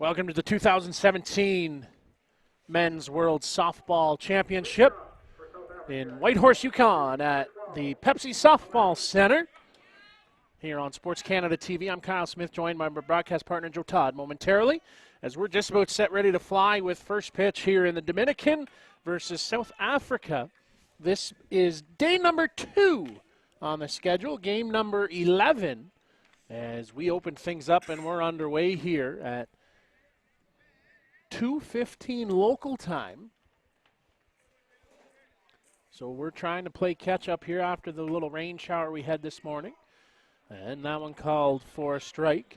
Welcome to the 2017 Men's World Softball Championship in Whitehorse, Yukon at the Pepsi Softball Center. Here on Sports Canada TV, I'm Kyle Smith, joined by my broadcast partner Joe Todd momentarily, as we're just about set ready to fly with first pitch here in the Dominican versus South Africa. This is day number 2 on the schedule, game number 11, as we open things up and we're underway here at 2:15 local time. So we're trying to play catch up here after the little rain shower we had this morning. And that one called for a strike.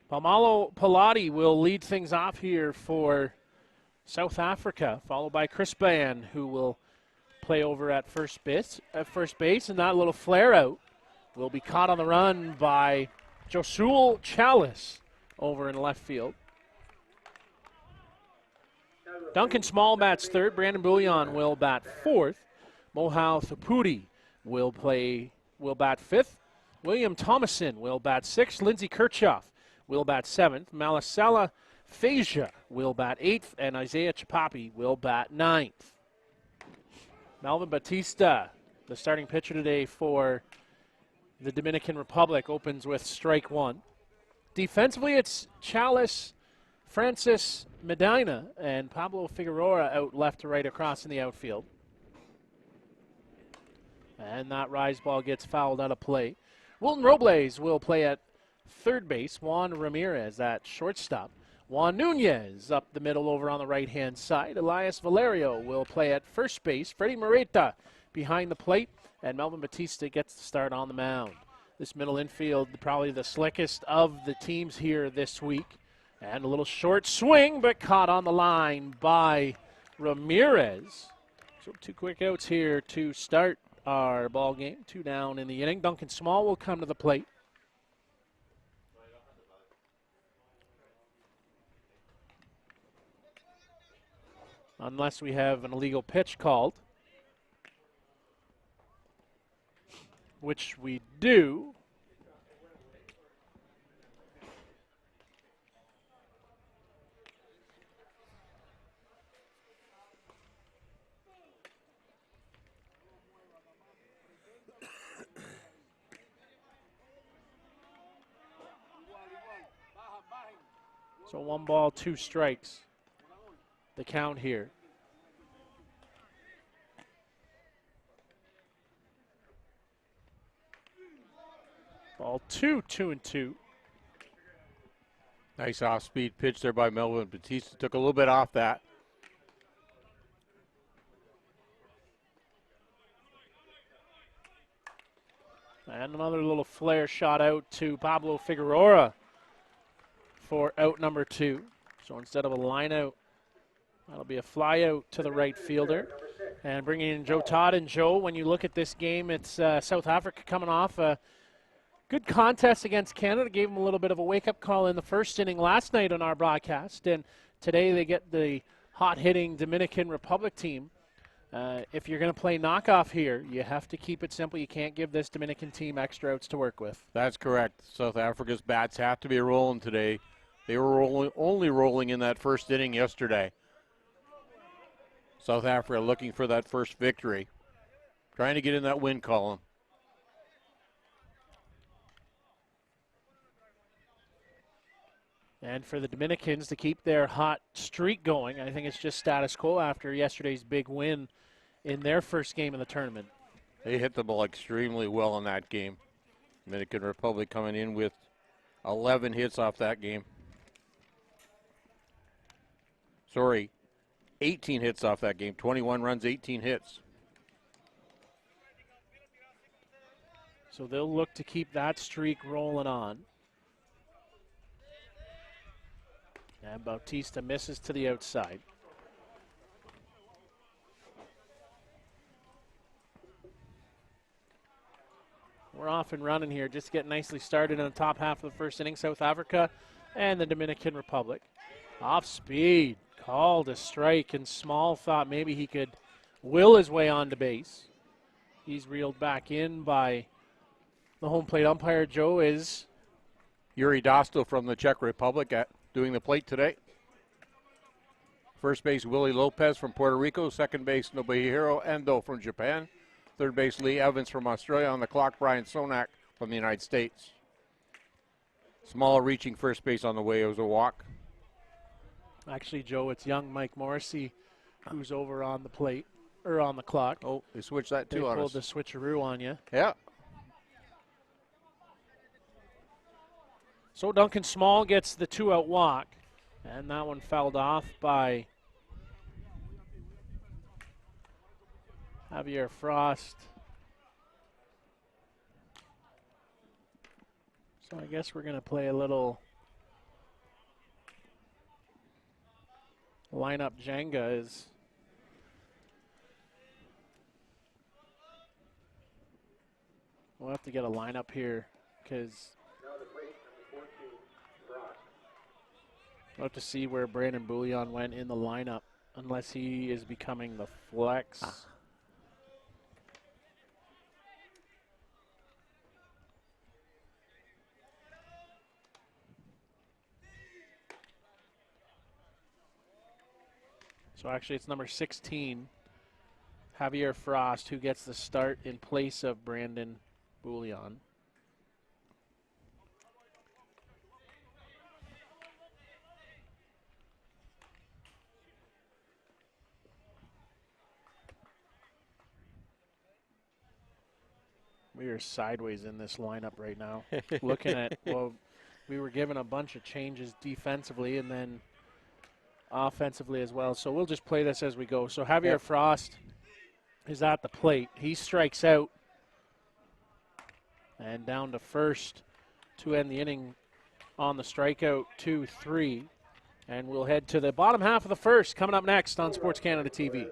Palmalo Pilati will lead things off here for South Africa, followed by Chris Ban, who will play over at first base. And that little flare out will be caught on the run by Josul Chalice over in left field. Duncan Small bats third. Brandon Bouillon will bat fourth. Mohau Thapudi will bat fifth. William Thomason will bat sixth. Lindsey Kirchhoff will bat seventh. Malasela Phasia will bat eighth. And Isaiah Chapapi will bat ninth. Melvin Batista, the starting pitcher today for the Dominican Republic, opens with strike one. Defensively, it's Chalice, Francis Medina, and Pablo Figueroa out left to right across in the outfield. And that rise ball gets fouled out of play. Wilton Robles will play at third base. Juan Ramirez at shortstop. Juan Nunez up the middle over on the right-hand side. Elias Valerio will play at first base. Freddie Moreta behind the plate. And Melvin Batista gets the start on the mound. This middle infield, probably the slickest of the teams here this week. And a little short swing, but caught on the line by Ramirez. So 2 quick outs here to start our ball game. 2 down in the inning. Duncan Small will come to the plate. Unless we have an illegal pitch called, which we do. So 1 ball, 2 strikes. The count here. Ball 2, 2-2. Nice off-speed pitch there by Melvin Batista. Took a little bit off that. And another little flare shot out to Pablo Figueroa for out number 2. So instead of a line out, that'll be a fly out to the right fielder. And bringing in Joe Todd. And Joe, when you look at this game, it's South Africa coming off a good contest against Canada. Gave them a little bit of a wake-up call in the first inning last night on our broadcast. And today they get the hot-hitting Dominican Republic team. If you're going to play knockoff here, you have to keep it simple. You can't give this Dominican team extra outs to work with. That's correct. South Africa's bats have to be rolling today. They were only rolling in that first inning yesterday. South Africa looking for that first victory. Trying to get in that win column. And for the Dominicans to keep their hot streak going, I think it's just status quo after yesterday's big win in their first game of the tournament. They hit the ball extremely well in that game. Dominican Republic coming in with 11 hits off that game. Sorry, 18 hits off that game. 21 runs, 18 hits. So they'll look to keep that streak rolling on. And Bautista misses to the outside. We're off and running here, just getting nicely started in the top half of the first inning. South Africa and the Dominican Republic. Off speed, called a strike, and Small thought maybe he could will his way onto base. He's reeled back in by The home plate umpire, Joe, is Yuri Dostal from the Czech Republic doing the plate today. First base, Willie Lopez from Puerto Rico. Second base, Nobuhiro Endo from Japan. Third base, Lee Evans from Australia. On the clock, Brian Sonak from the United States. Smaller reaching first base on the way. It was a walk. actually, Joe, it's young Mike Morrissey who's over on the plate, or on the clock. Oh, they switched that They too on pulled us. the switcheroo on you. Yeah. So Duncan Small gets the 2-out walk, and that one fouled off by Javier Frost. So I guess we're going to play a little lineup Jenga. We'll have to get a lineup here because we'll have to see where Brandon Bouillon went in the lineup unless he is becoming the flex. So actually it's number 16, Javier Frost, who gets the start in place of Brandon Bouillon. We are sideways in this lineup right now. Looking at, well, we were given a bunch of changes defensively and then offensively as well. So we'll just play this as we go. So Javier Frost is at the plate. He strikes out and down to first to end the inning on the strikeout 2-3. And we'll head to the bottom half of the first coming up next on Sports Canada TV.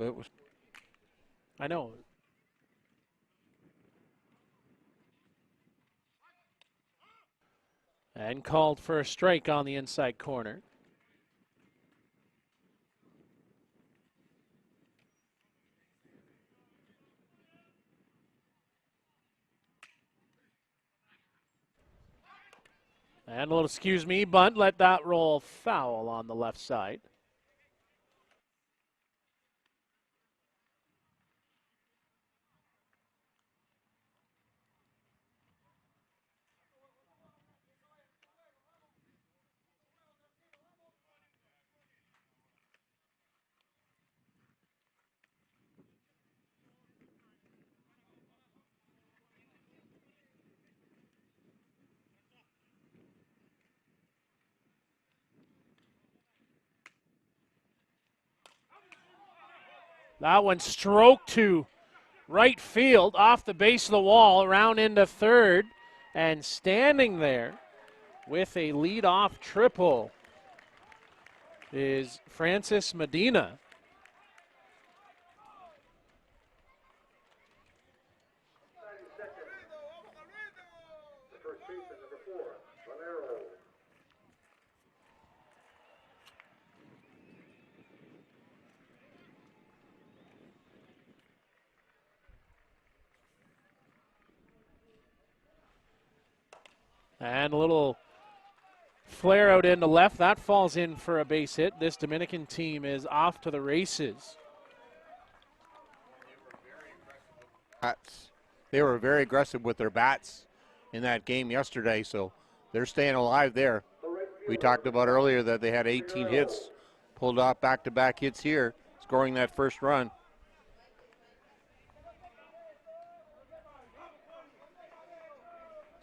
But it was. I know. And called for a strike on the inside corner. And a little excuse me bunt, let that roll foul on the left side. That one stroked to right field, off the base of the wall, around into third, and standing there with a leadoff triple is Francis Medina. And a little flare out into left. That falls in for a base hit. This Dominican team is off to the races. They were very aggressive with their bats in that game yesterday, so they're staying alive there. We talked about earlier that they had 18 hits, pulled off back-to-back hits here, scoring that first run.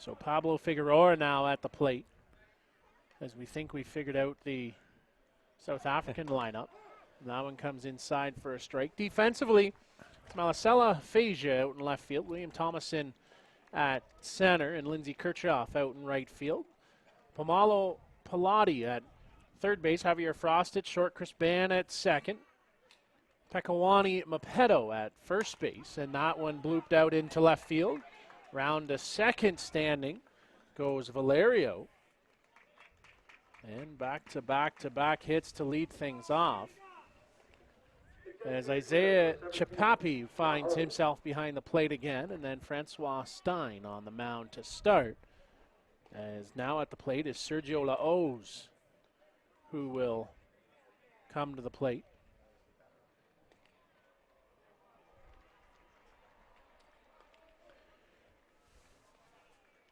So Pablo Figueroa now at the plate, as we think we figured out the South African lineup. That one comes inside for a strike. Defensively, it's Malasela Faja out in left field, William Thomason at center, and Lindsey Kirchhoff out in right field. Pomalo Pilati at third base, Javier Frost at short, Chris Ban at second. Pekawani Mapeto at first base, and that one blooped out into left field. Round to second standing goes Valerio. And back-to-back hits to lead things off, as Isaiah Chapapi finds himself behind the plate again, and then Francois Stein on the mound to start. As now at the plate is Sergio Laoz, who will come to the plate.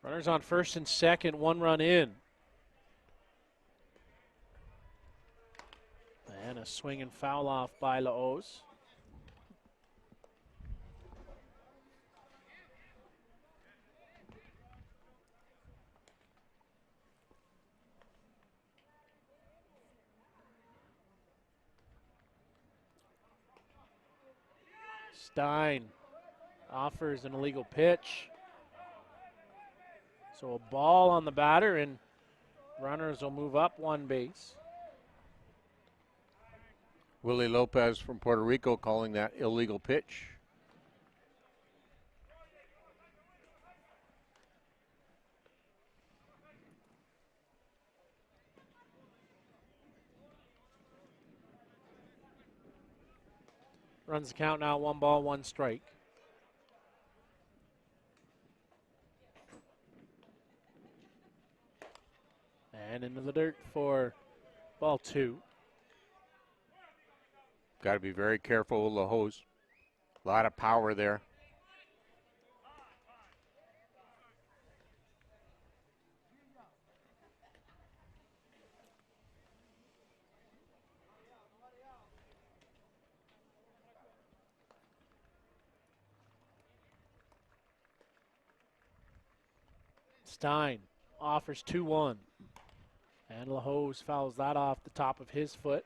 Runners on first and second, 1 run in. And a swing and foul off by Laoz. Stein offers an illegal pitch. So a ball on the batter, and runners will move up 1 base. Willie Lopez from Puerto Rico calling that illegal pitch. Runs the count now, 1 ball, 1 strike. And into the dirt for ball 2. Got to be very careful with Lahoz. A lot of power there. Stein offers 2-1. And Lahoz fouls that off the top of his foot.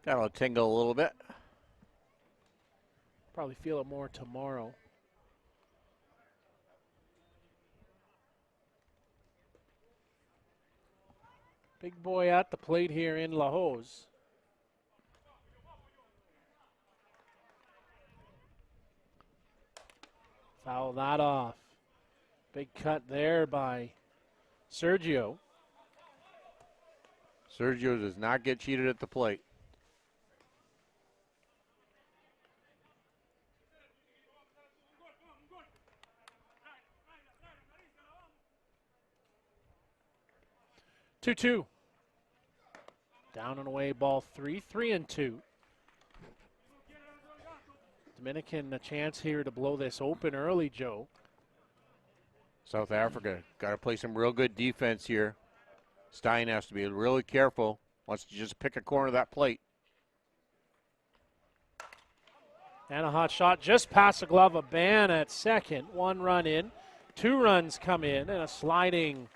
That'll tingle a little bit. Probably feel it more tomorrow. Big boy at the plate here in Lahoz. Foul that off. Big cut there by Sergio. Sergio does not get cheated at the plate. Two. Down and away, ball 3, 3-2. Dominican a chance here to blow this open early, Joe. South Africa got to play some real good defense here. Stein has to be really careful. Wants to just pick a corner of that plate. And a hot shot just past the glove of Ban at second. 1 run in, 2 runs come in, and a sliding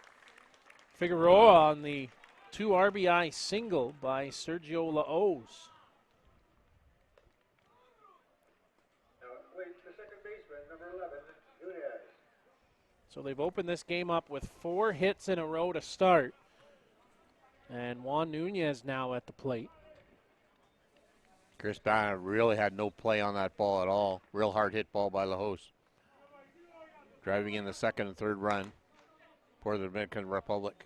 Figueroa on the 2 RBI single by Sergio Laos. So they've opened this game up with 4 hits in a row to start. And Juan Nunez now at the plate. Chris Banner really had no play on that ball at all. Real hard hit ball by Lajos. Driving in the second and third run for the Dominican Republic.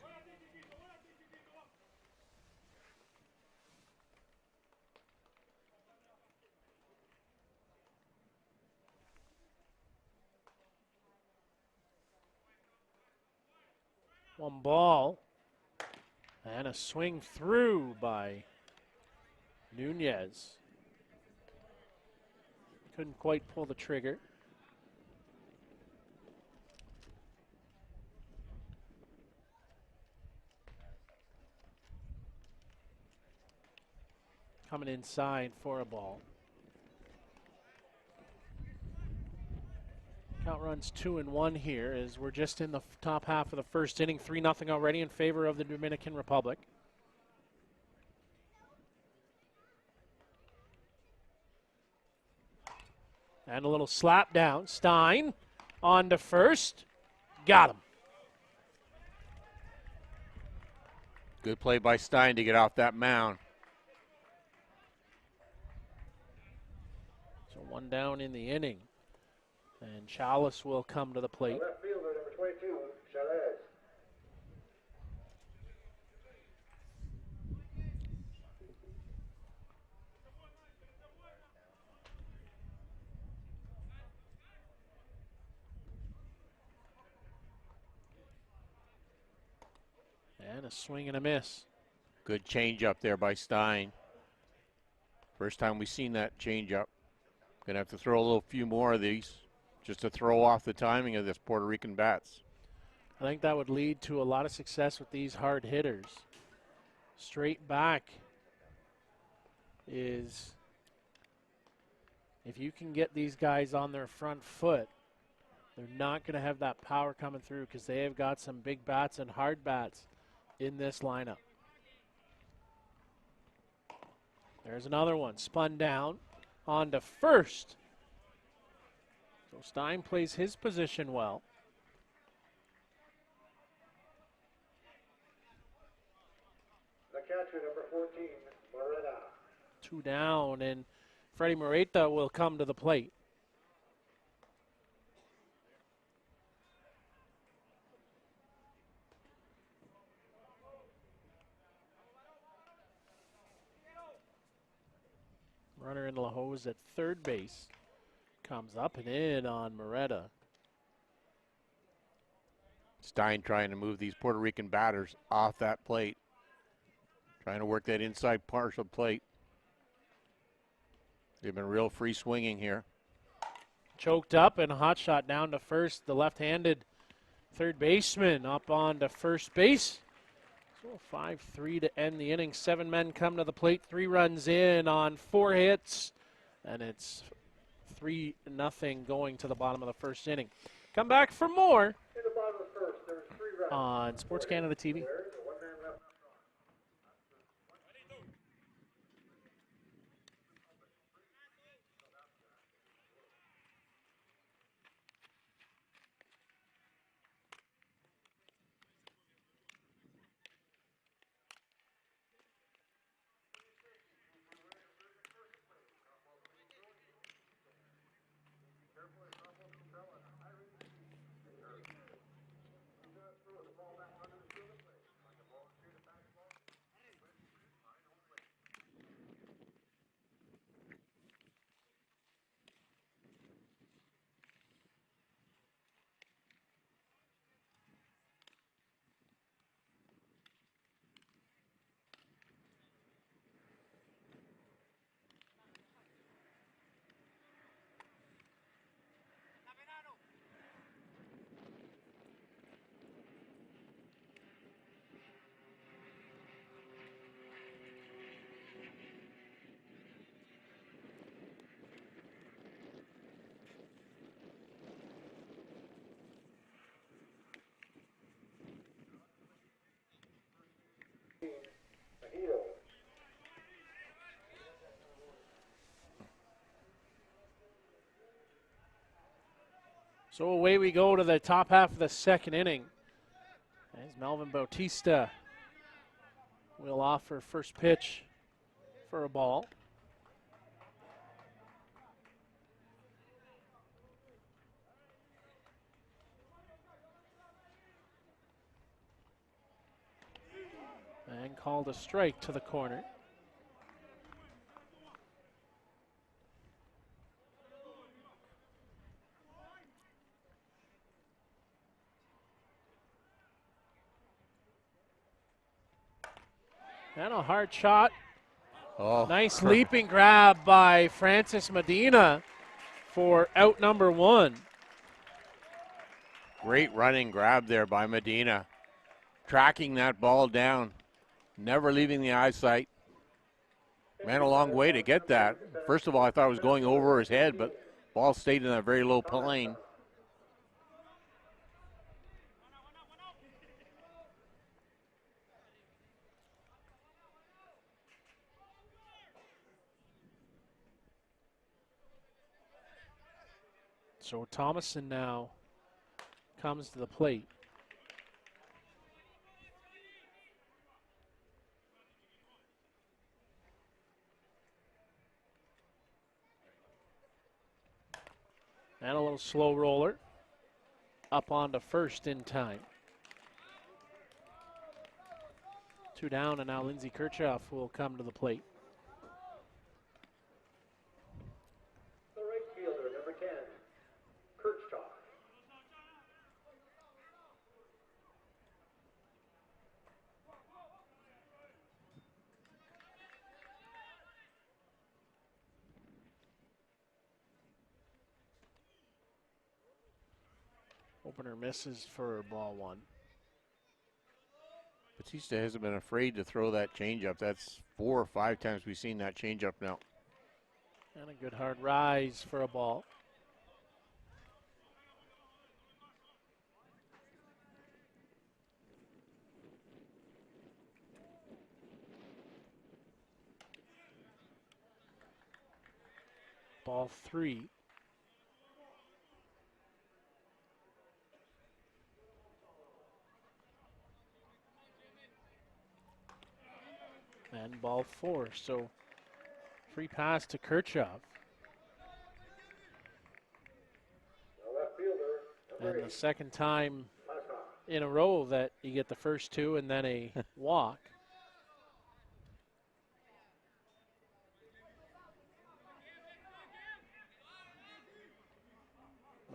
One ball. And a swing through by Nunez. Couldn't quite pull the trigger. Coming inside for a ball. Count runs 2-1 here as we're just in the top half of the first inning. 3-0 already in favor of the Dominican Republic. And a little slap down. Stein on to first. Got him. Good play by Stein to get off that mound. So 1 down in the inning. And Chalice will come to the plate. Left fielder, number 22, Chavez. And a swing and a miss. Good change up there by Stein. First time we've seen that change up. Gonna have to throw a little few more of these just to throw off the timing of this Puerto Rican bats. I think that would lead to a lot of success with these hard hitters. Straight back is, if you can get these guys on their front foot, they're not going to have that power coming through because they have got some big bats and hard bats in this lineup. There's another one, spun down on to first. So Stein plays his position well. The catcher, number 14, Moreta. 2 down, and Freddie Moreta will come to the plate. Runner in Lajos at third base. Comes up and in on Moreta. Stein trying to move these Puerto Rican batters off that plate. Trying to work that inside partial plate. They've been real free swinging here. Choked up and a hot shot down to first. The left-handed third baseman up on to first base. So 5-3 to end the inning. 7 men come to the plate. 3 runs in on 4 hits. And it's 3-0 going to the bottom of the first inning. Come back for more In the bottom of the first, there's 3 runs. on Sports Canada TV. There's a 1-man left. So away we go to the top half of the second inning. As Melvin Bautista will offer first pitch for a ball. And called a strike to the corner. And a hard shot. Oh, Nice leaping grab by Francis Medina for out number one. Great running grab there by Medina. Tracking that ball down. Never leaving the eyesight. Ran a long way to get that. First of all, I thought it was going over his head, but ball stayed in a very low plane. So Thomason now comes to the plate. And a little slow roller up onto first in time. 2 down, and now Lindsey Kirchhoff will come to the plate. The right fielder, number 10, Kirchhoff. Opener misses for ball one. Batista hasn't been afraid to throw that changeup. That's 4 or 5 times we've seen that changeup now. And a good hard rise for a ball. Ball 3. And ball 4. So free pass to Kirchhoff. The left fielder, number And the 8, second time Massa. in a row that you get the first 2 and then a walk.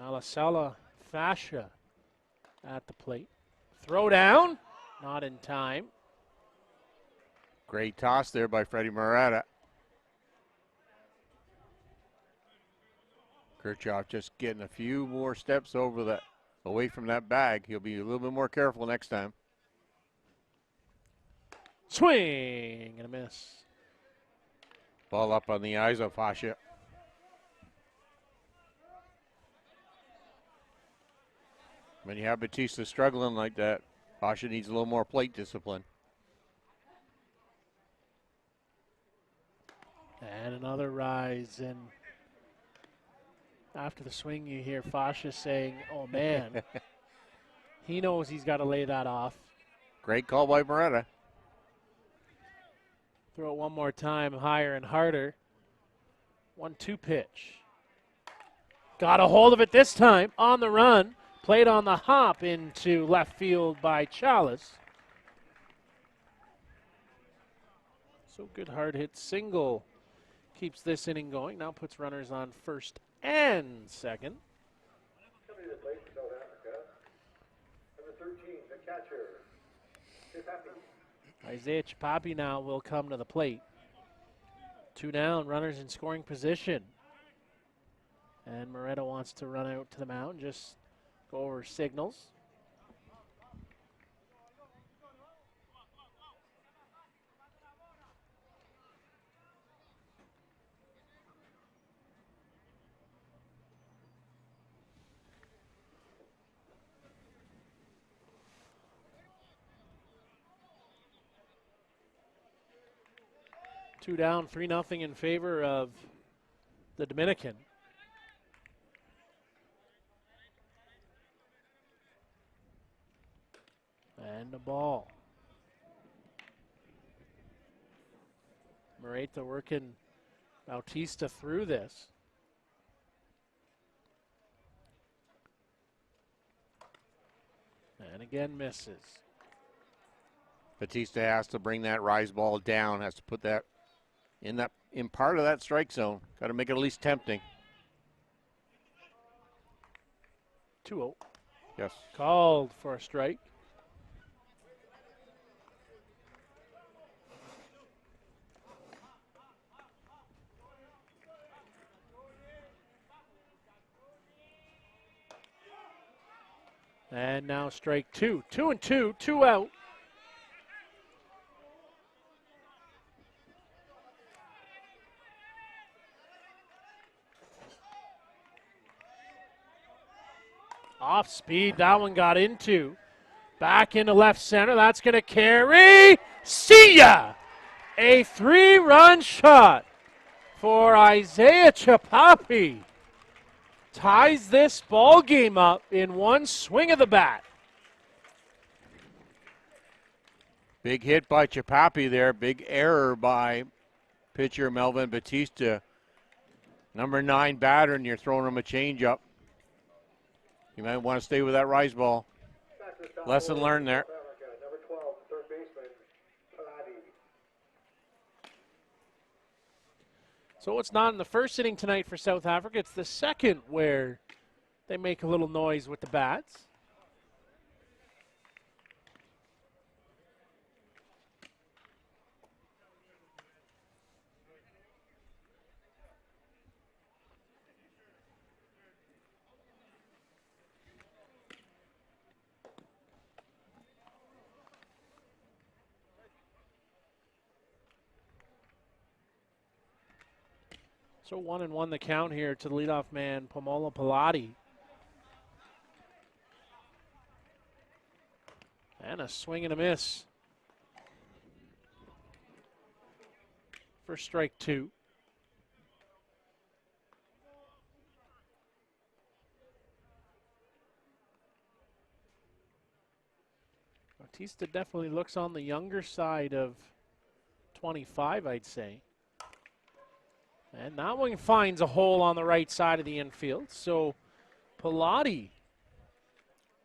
Malasala Fascia at the plate. Throw down, not in time. Great toss there by Freddie Murata. Kirchhoff just getting a few more steps over that, away from that bag. He'll be a little bit more careful next time. Swing and a miss. Ball up on the eyes of Fascia. When you have Batista struggling like that, Fascia needs a little more plate discipline. And another rise, and after the swing you hear Fascia saying, oh man, he knows he's got to lay that off. Great call by Murata. Throw it one more time, higher and harder. 1-2 pitch. Got a hold of it this time, on the run. Played on the hop into left field by Chalice. So good hard hit single keeps this inning going. Now puts runners on first and second. Coming to the plate for South Africa, number 13, the catcher, Chipapi. Isaiah Chipapi now will come to the plate. 2 down, runners in scoring position. And Moretta wants to run out to the mound, just go over signals. Two down, 3-0 in favor of the Dominican. And the ball. Moreta working Bautista through this. And again misses. Batista has to bring that rise ball down, has to put that in part of that strike zone. Got to make it at least tempting. 2-0. Yes. Called for a strike. And now strike two. 2-2, 2 out. Off speed, that one got into. Back into left center, that's going to carry. See ya! A 3-run shot for Isaiah Chapapi. Ties this ball game up in one swing of the bat. Big hit by Chapapi there. Big error by pitcher Melvin Batista. Number 9 batter, and you're throwing him a changeup. You might want to stay with that rise ball. Lesson learned there. Number 12, third baseman, Paladi. So it's not in the first inning tonight for South Africa. It's the second where they make a little noise with the bats. So 1-1 the count here to the leadoff man, Pomola Paladi. And a swing and a miss for strike 2. Bautista definitely looks on the younger side of 25, I'd say. And that one finds a hole on the right side of the infield. So Paladi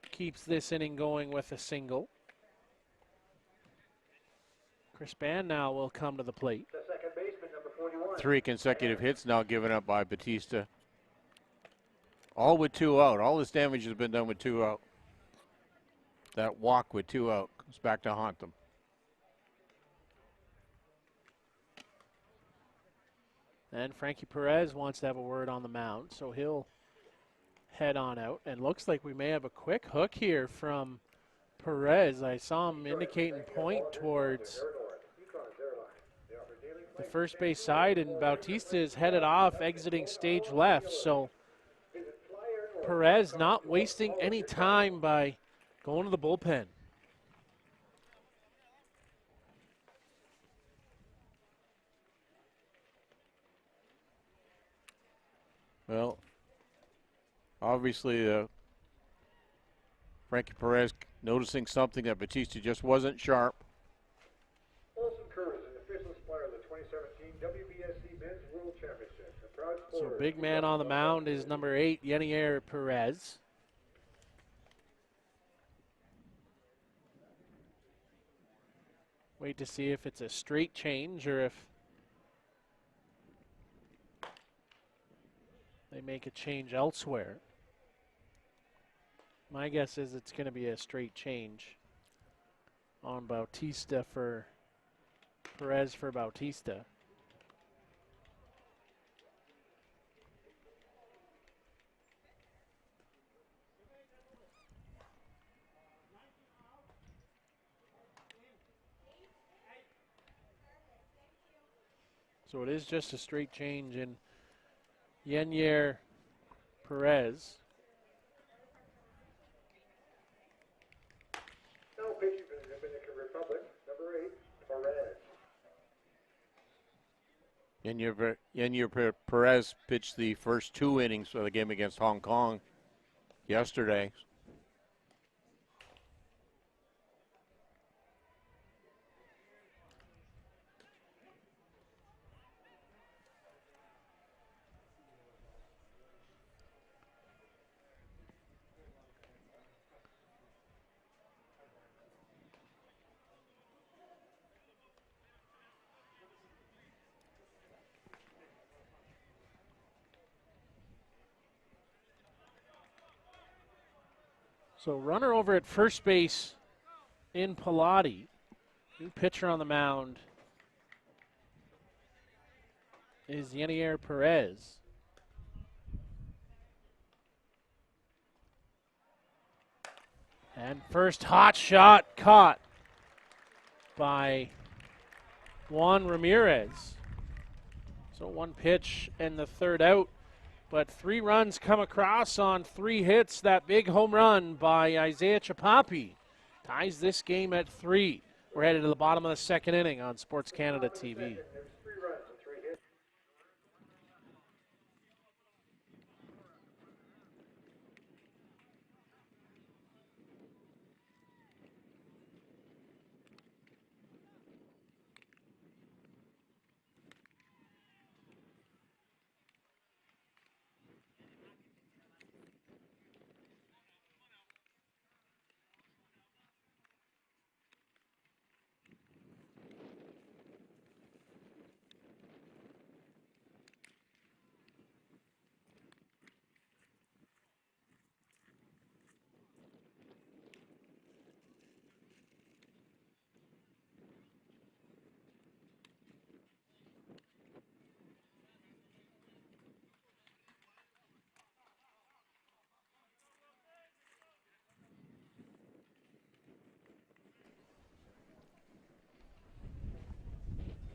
keeps this inning going with a single. Chris Band now will come to the plate. The second baseman, number 41. 3 consecutive hits now given up by Batista. All with 2 out. All this damage has been done with 2 out. That walk with 2 out comes back to haunt them. And Frankie Perez wants to have a word on the mound, so he'll head on out. And looks like we may have a quick hook here from Perez. I saw him indicating point towards the first base side, and Bautista is headed off, exiting stage left. So Perez not wasting any time by going to the bullpen. Well, obviously, Frankie Perez noticing something that Batista just wasn't sharp. Olson Kerr is an official supplier of the 2017 Wbsc Men's World Championship. A proud So supporter big man on the mound is number 8, Yenier Perez. Wait to see if it's a straight change or if they make a change elsewhere. My guess is it's going to be a straight change on Bautista for Perez for Bautista. So it is just a straight change in Yenier Perez. now pitching for the Dominican Republic, number 8, Perez. Yenier Perez pitched the first 2 innings of the game against Hong Kong yesterday. So runner over at first base in Pilati. New pitcher on the mound is Yenier Perez. And first hot shot caught by Juan Ramirez. So one pitch and the third out, but 3 runs come across on 3 hits. That big home run by Isaiah Chapapi ties this game at 3. We're headed to the bottom of the second inning on Sports Canada TV. There's 3 runs and 3 hits.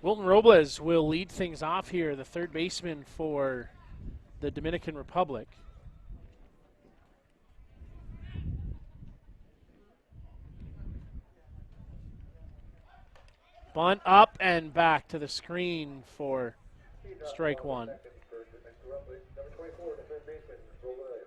Wilton Robles will lead things off here, the third baseman for the Dominican Republic. Bunt up and back to the screen for strike 1. Number 24, the third baseman, Robles.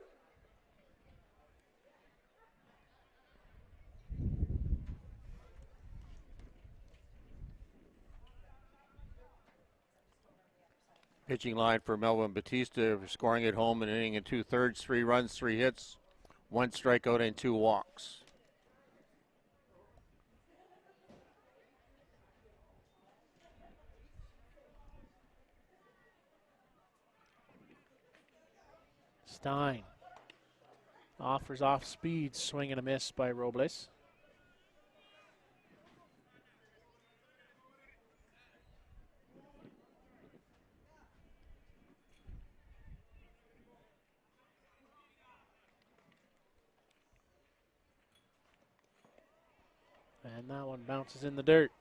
Pitching line for Melvin Batista, scoring at home in an inning and 2/3, 3 runs, 3 hits, 1 strikeout, and 2 walks. Stein offers off speed, swing and a miss by Robles. And that one bounces in the dirt.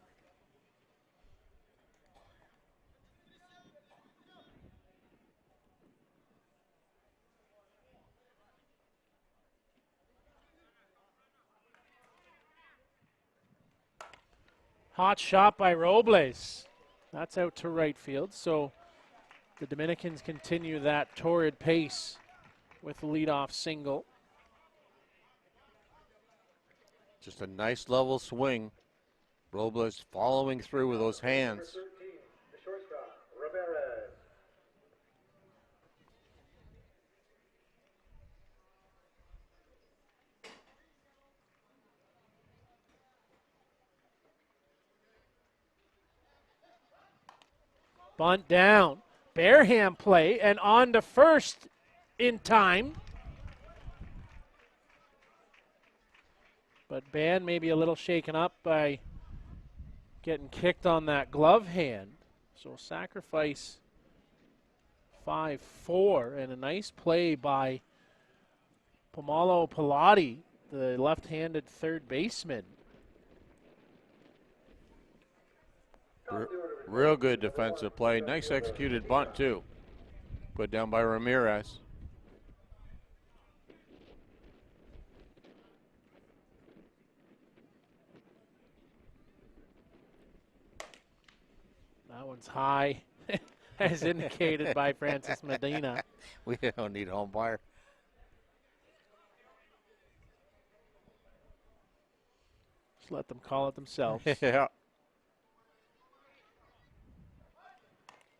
Hot shot by Robles. That's out to right field. So the Dominicans continue that torrid pace with the leadoff single. Just a nice level swing. Robles following through with those hands. 13, the shortstop, Ramirez. Bunt down. Barehand play and on to first in time. But Ban may be a little shaken up by getting kicked on that glove hand. So sacrifice 5-4 and a nice play by Pomalo Pilati, the left-handed third baseman. Real good defensive play. Nice executed bunt, too. Put down by Ramirez. That one's high, as indicated by Francis Medina. We don't need home umpire. Just let them call it themselves. Yeah.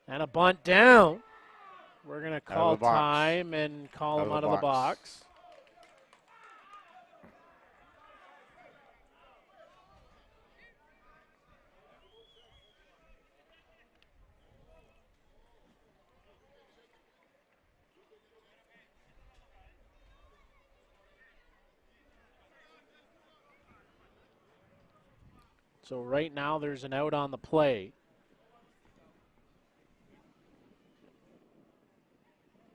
And a bunt down. We're going to call the box. time and call him out of the box. So right now there's an out on the play.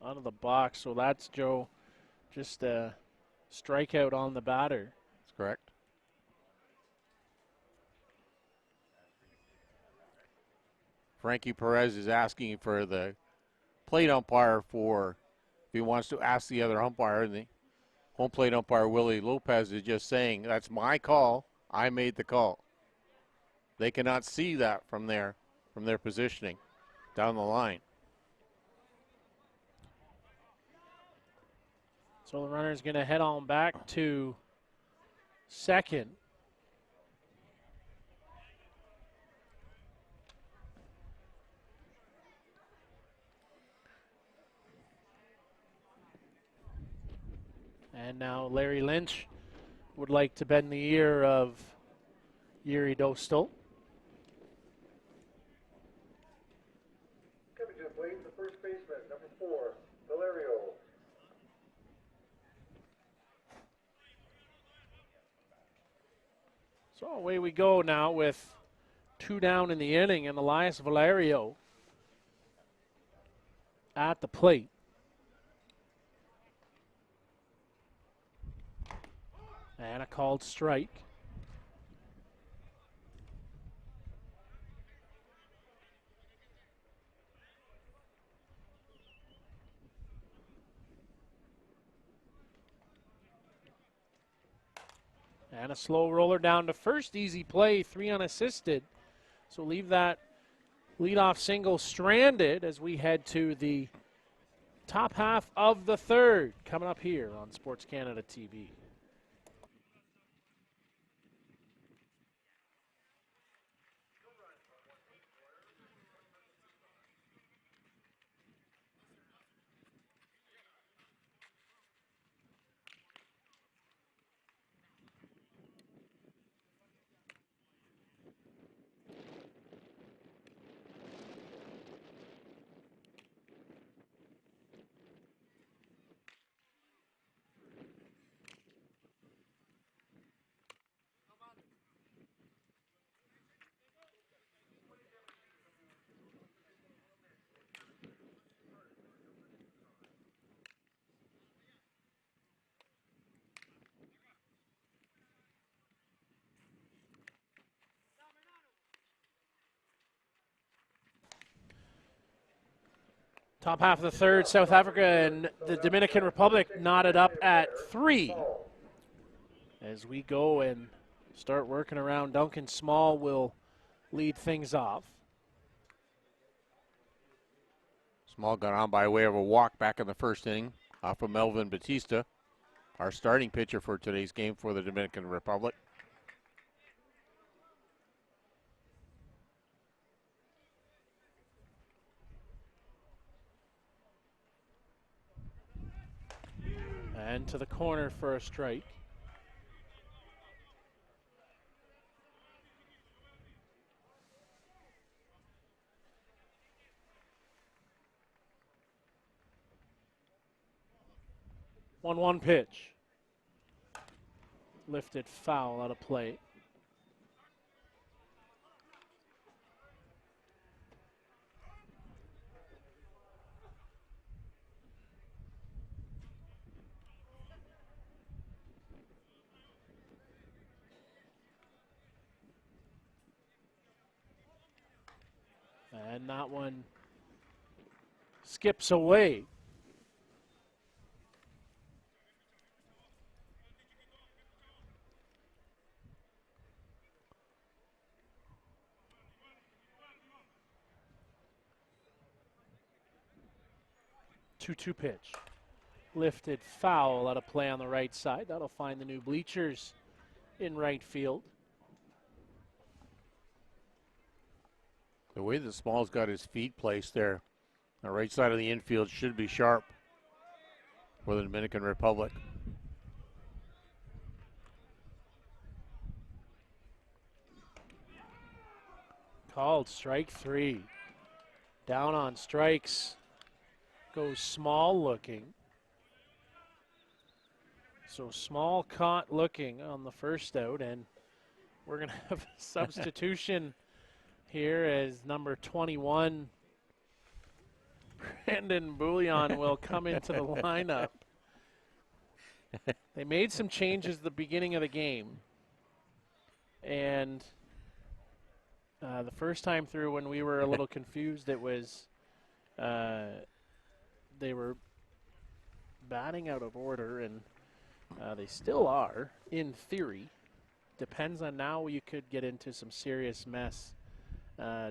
Out of the box, so that's Joe. Just a strikeout on the batter. That's correct. Frankie Perez is asking for the plate umpire if he wants to ask the other umpire, and the home plate umpire Willie Lopez is just saying, that's my call, I made the call. They cannot see that from their positioning down the line. So the runner's going to head on back to second. And now Larry Lynch would like to bend the ear of Yuri Dostal. Coming to the plate, the first baseman, number 4, Valerio. So away we go now with 2 down in the inning, and Elias Valerio at the plate. And a called strike. And a slow roller down to first. Easy play, 3 unassisted. So leave that leadoff single stranded as we head to the top half of the third, coming up here on Sports Canada TV. Top half of the third, South Africa and the Dominican Republic knotted up at 3. As we go and start working around, Duncan Small will lead things off. Small got on by way of a walk back in the first inning off of Melvin Batista, our starting pitcher for today's game for the Dominican Republic. And to the corner for a strike. One pitch. Lifted foul out of play. And that one skips away. Two pitch. Lifted foul out of play on the right side. That'll find the new bleachers in right field. The way that Small's got his feet placed there, the right side of the infield should be sharp for the Dominican Republic. Called strike 3. Down on strikes. Goes Small looking. So Small caught looking on the first out, and We're going to have a substitution here as number 21, Brandon Bouillon, will come into the lineup. They made some changes at the beginning of the game. And the first time through when we were a little confused, it was they were batting out of order, and they still are, in theory. Depends on now, you could get into some serious mess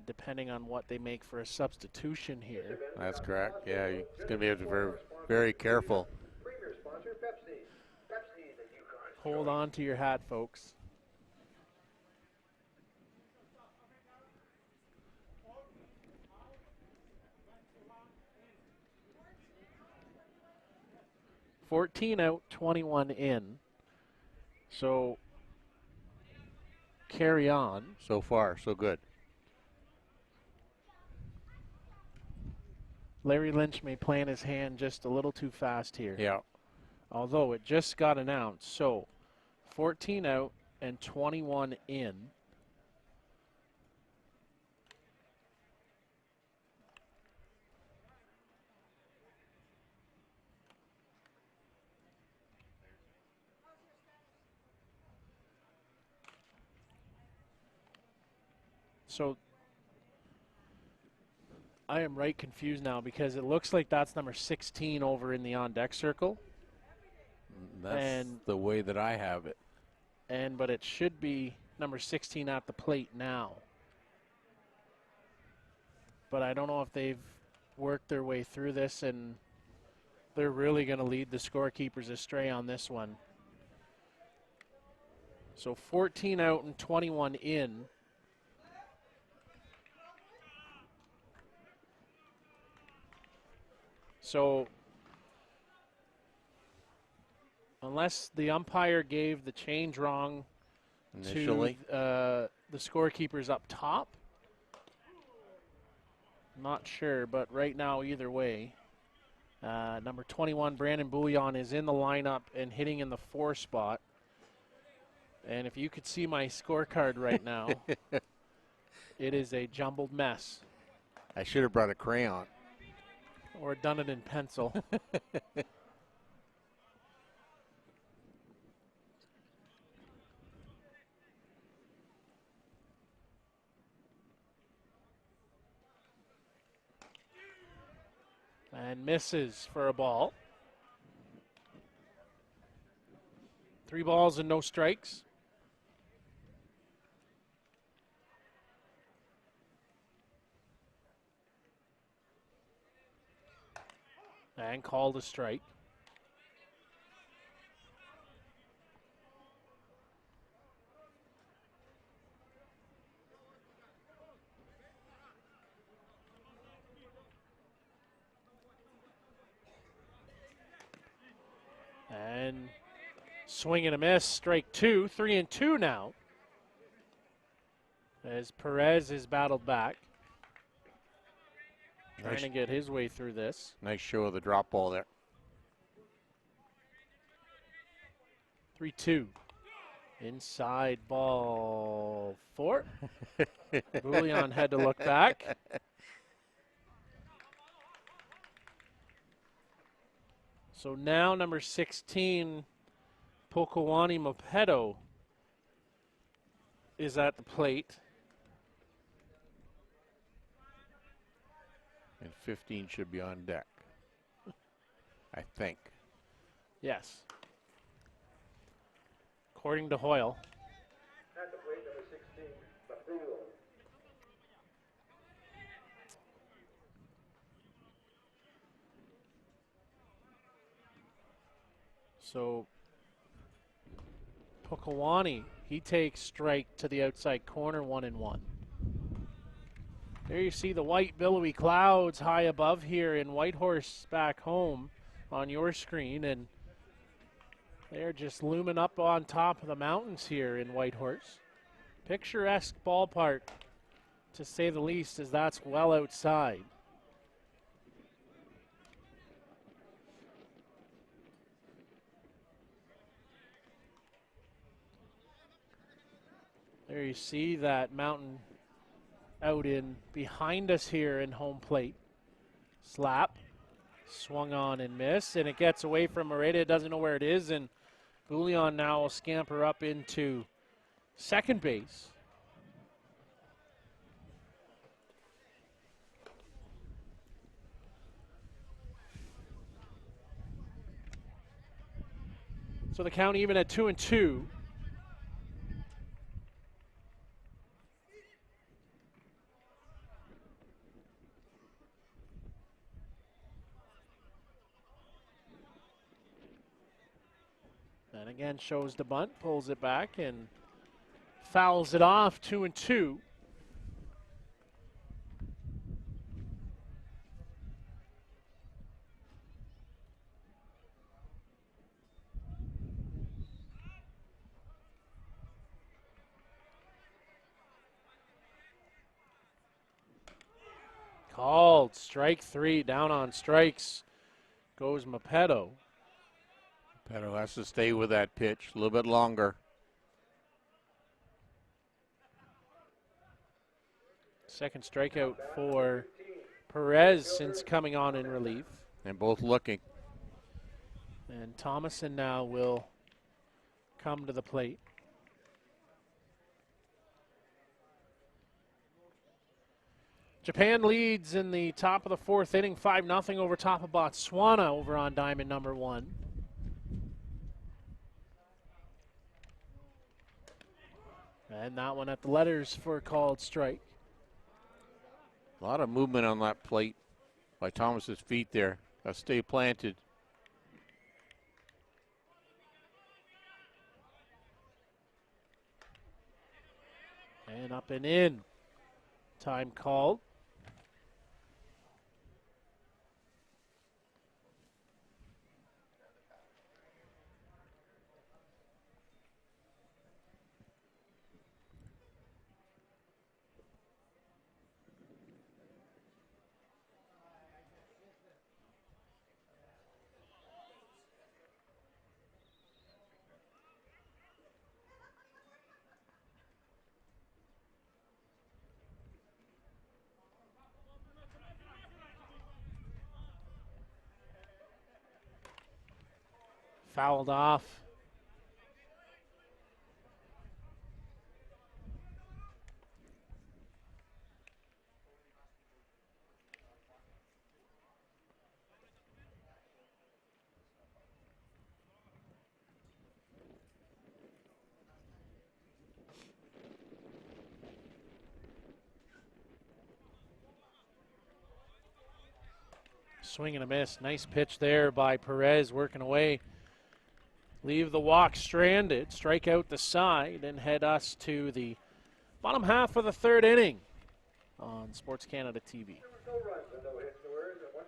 depending on what they make for a substitution here. That's correct. Yeah, he's going to be very, very careful. Premier sponsor, Pepsi. Pepsi, the Yukon. Hold on to your hat, folks. $14 out, 21 in. So carry on. So far, so good. Larry Lynch may plan his hand just a little too fast here. Yeah. Although it just got announced. So 14 out and 21 in. So I am right confused now because it looks like that's number 16 over in the on-deck circle. That's the way that I have it. But it should be number 16 at the plate now. But I don't know if they've worked their way through this, and they're really going to lead the scorekeepers astray on this one. So 14 out and 21 in. So unless the umpire gave the change wrong Initially. to the scorekeepers up top, not sure, but right now either way, number 21, Brandon Bouillon, is in the lineup and hitting in the 4 spot. And if you could see my scorecard right now, it is a jumbled mess. I should have brought a crayon. Or done it in pencil. And misses for a ball. 3 balls and no strikes. And called a strike. And swing and a miss, strike 2, 3-2 now. As Perez is battled back. Trying to get his way through this. Nice show of the drop ball there. 3-2. Inside ball 4. Bouillon had to look back. So now number 16, Pokowani Mopedo, is at the plate. And 15 should be on deck, I think. Yes. According to Hoyle. At the plate, number 16, Lafrulo. So Pokowani, he takes strike to the outside corner, 1-1. There you see the white billowy clouds high above here in Whitehorse back home on your screen, and they're just looming up on top of the mountains here in Whitehorse. Picturesque ballpark, to say the least, as that's well outside. There you see that mountain out in behind us here in home plate. Slap, swung on and missed, and it gets away from Moreta. It doesn't know where it is, and Bouillon now will scamper up into second base. So the count even at 2-2. And again shows the bunt, pulls it back, and fouls it off. 2-2. Called strike 3. Down on strikes goes Mapeto. Pedro has to stay with that pitch a little bit longer. Second strikeout for Perez since coming on in relief. And both looking. And Thomason now will come to the plate. Japan leads in the top of the fourth inning, 5-0 over top of Botswana over on diamond number 1. And that one at the letters for a called strike. A lot of movement on that plate by Thomas's feet there. Got to stay planted. And up and in. Time called. Fouled off. Swing and a miss. Nice pitch there by Perez, working away. Leave the walk stranded, strike out the side, and head us to the bottom half of the third inning on Sports Canada TV. No runs and no hits, no errors, and one.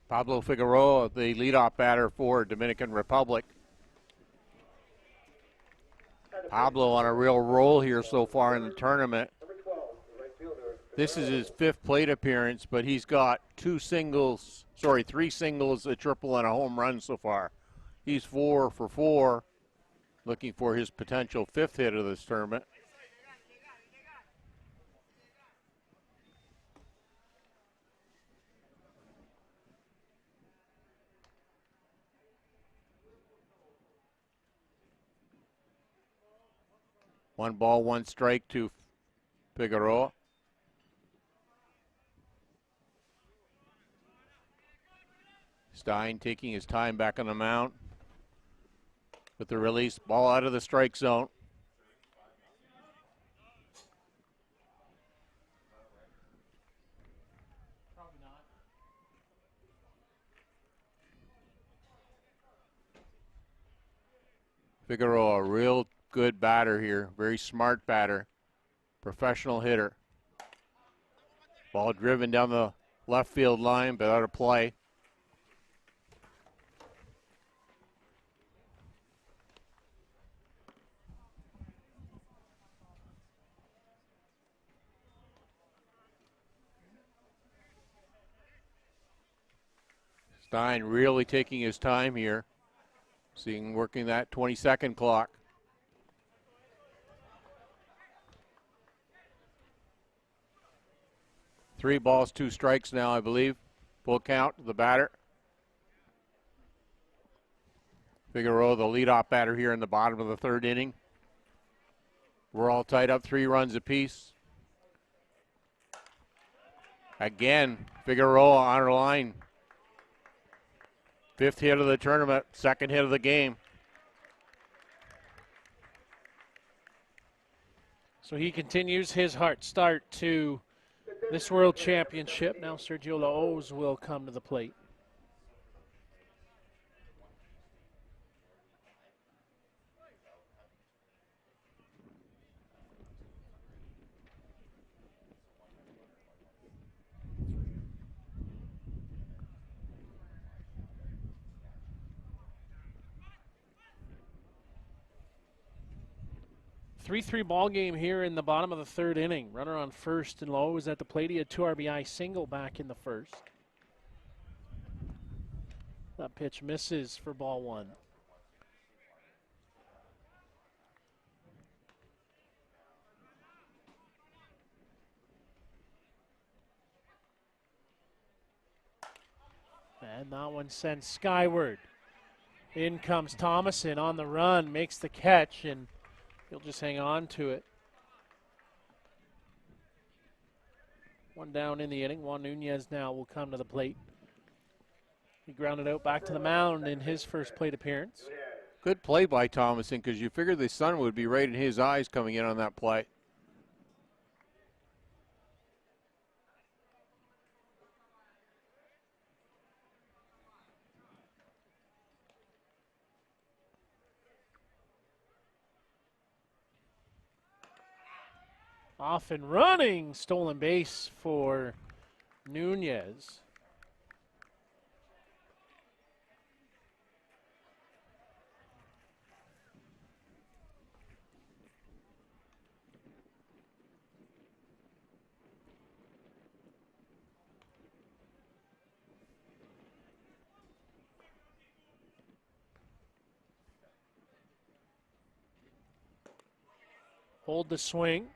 Pablo Figueroa, the leadoff batter for Dominican Republic. Pablo on a real roll here so far in the tournament. Number 12, the right fielder. This is his 5th plate appearance, but he's got 3 singles, a triple, and a home run so far. He's 4 for 4, looking for his potential 5th hit of this tournament. 1 ball, 1 strike to Figueroa. Stein taking his time back on the mound with the release. Ball out of the strike zone. Figueroa, a real good batter here. Very smart batter. Professional hitter. Ball driven down the left field line, but out of play. Stein really taking his time here. Working that 20-second clock. Three balls, 2 strikes now, I believe. Full count, the batter. Figueroa, the leadoff batter here in the bottom of the 3rd inning. We're all tied up 3 runs apiece. Again, Figueroa on her line. 5th hit of the tournament, 2nd hit of the game. So he continues his hard start to this World Championship. Now Sergio Laos will come to the plate. Three ball game here in the bottom of the 3rd inning. Runner on first and Laos at the plate. He had 2 RBI single back in the 1st. That pitch misses for ball 1. And that one sent skyward. In comes Thomason on the run, makes the catch, and he'll just hang on to it. 1 down in the inning. Juan Nunez now will come to the plate. He grounded out back to the mound in his first plate appearance. Good play by Thomason, because you figured the sun would be right in his eyes coming in on that play. Off and running, stolen base for Nunez. Hold the swing.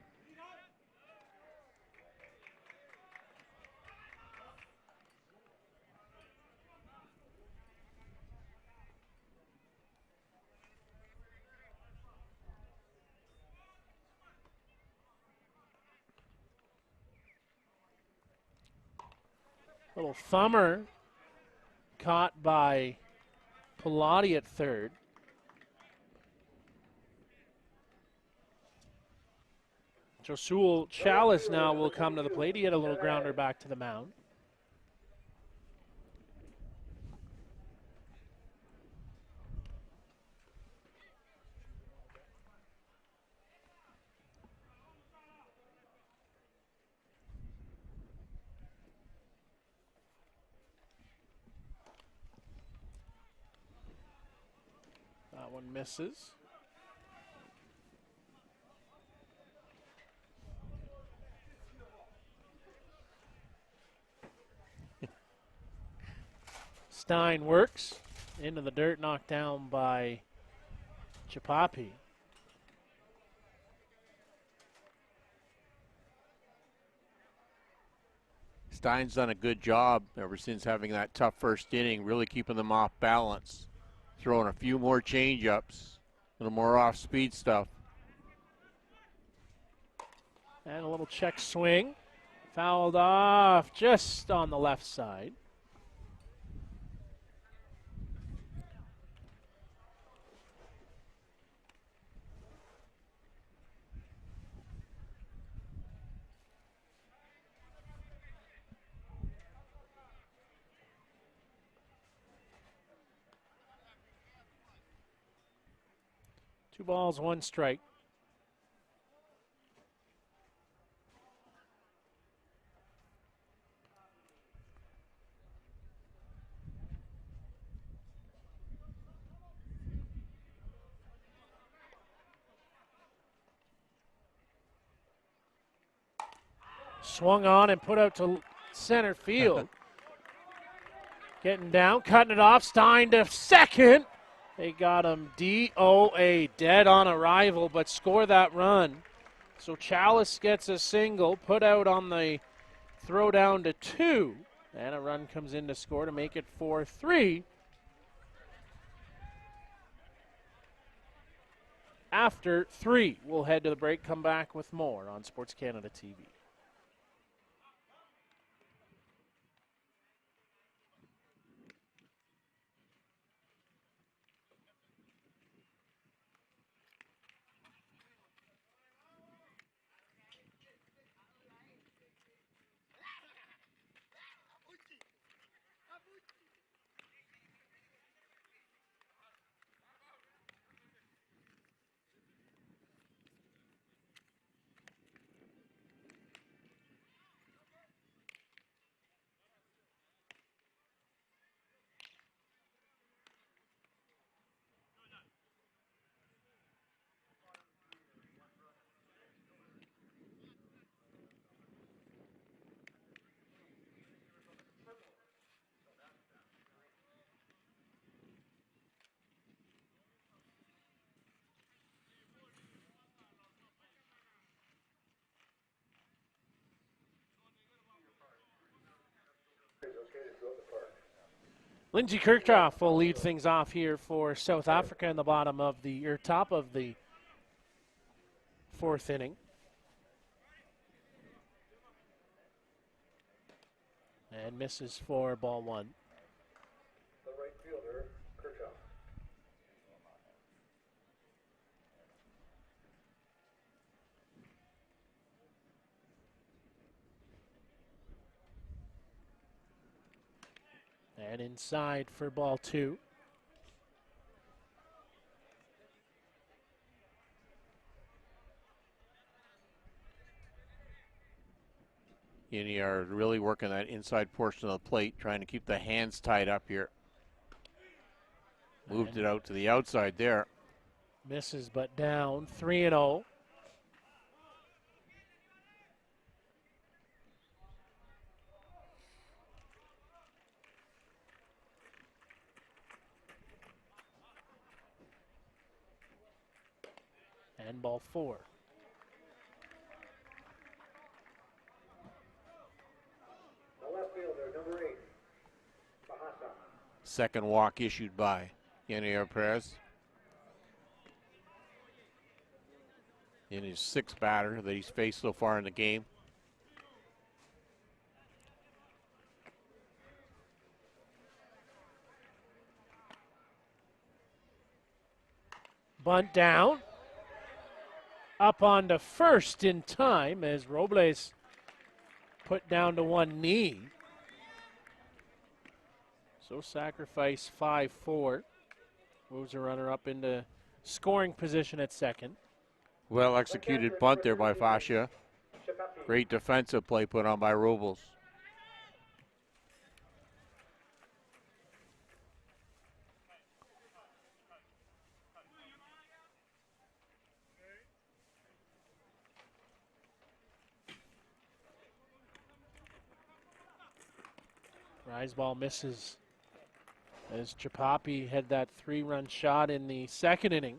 Little thumber caught by Pilati at 3rd. Josul Chalice now will come to the plate. He had a little grounder back to the mound. That one misses. Stein works into the dirt, knocked down by Chapapi. Stein's done a good job ever since having that tough first inning, really keeping them off balance, throwing a few more change-ups, a little more off-speed stuff. And a little check swing. Fouled off just on the left side. Two balls, one strike. Swung on and put out to center field. Getting down, cutting it off. Stein to second. They got him DOA, dead on arrival, but score that run. So Chalice gets a single, put out on the throw down to 2, and a run comes in to score to make it 4-3. After 3, we'll head to the break, come back with more on Sports Canada TV. Lindsey Kirchhoff will lead things off here for South Africa in the top of the 4th inning. And misses for ball 1. The right fielder, Kirchhoff. And inside for ball 2. You are really working that inside portion of the plate, trying to keep the hands tied up here. Moved it out to the outside there. Misses but down, 3-0. And ball 4. The left fielder, number 8, Bahasa. Second walk issued by Yanier Perez. In his 6th batter that he's faced so far in the game. Bunt down. Up onto first in time as Robles put down to one knee. So sacrifice 5-4. Moves a runner up into scoring position at second. Well executed bunt there by Fascia. Great defensive play put on by Robles. Rise ball misses as Chapapi had that 3-run shot in the 2nd inning.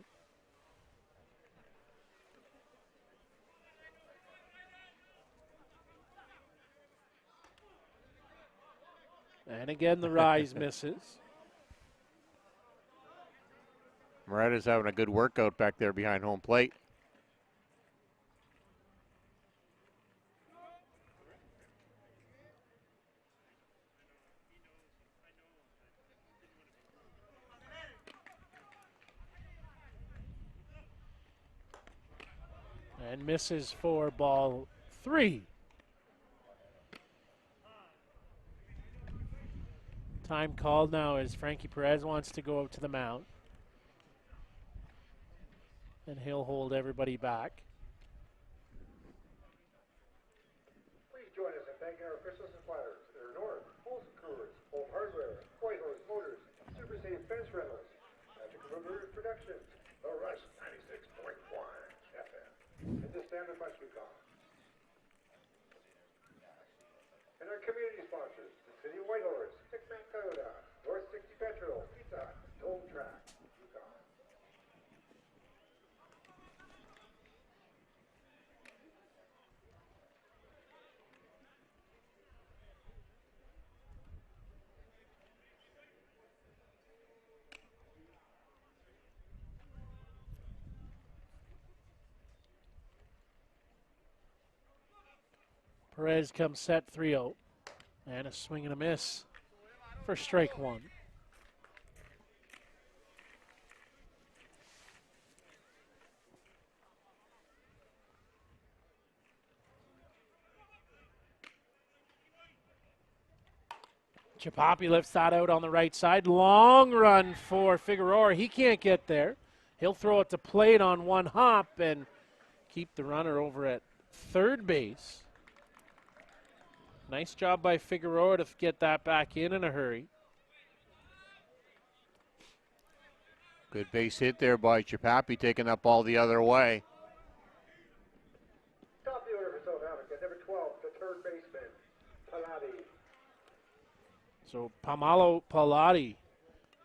And again, the rise misses. Moretta's having a good workout back there behind home plate. And misses for ball 3. Time called now as Frankie Perez wants to go up to the mound. And he'll hold everybody back. Please join us in thanking our official suppliers. They're North, Olson Coolers, Home Hardware, Whitehorse Motors, Super Safe Fence Rentals, Magic River Productions, The Rush 96.1 FM, and the Standard Much Yukon. And our community sponsors, the City of Whitehorse, Six-Man Toyota, North 60 Petrol, Pizza, Toll Track, Yukon. Perez comes set 3-0. And a swing and a miss for strike 1. Chapapi lifts that out on the right side. Long run for Figueroa. He can't get there. He'll throw it to plate on one hop and keep the runner over at third base. Nice job by Figueroa to get that back in a hurry. Good base hit there by Chapapi, taking that ball the other way. Top of the order for South Africa, number 12, the third baseman, Paladi. So Pamalo Paladi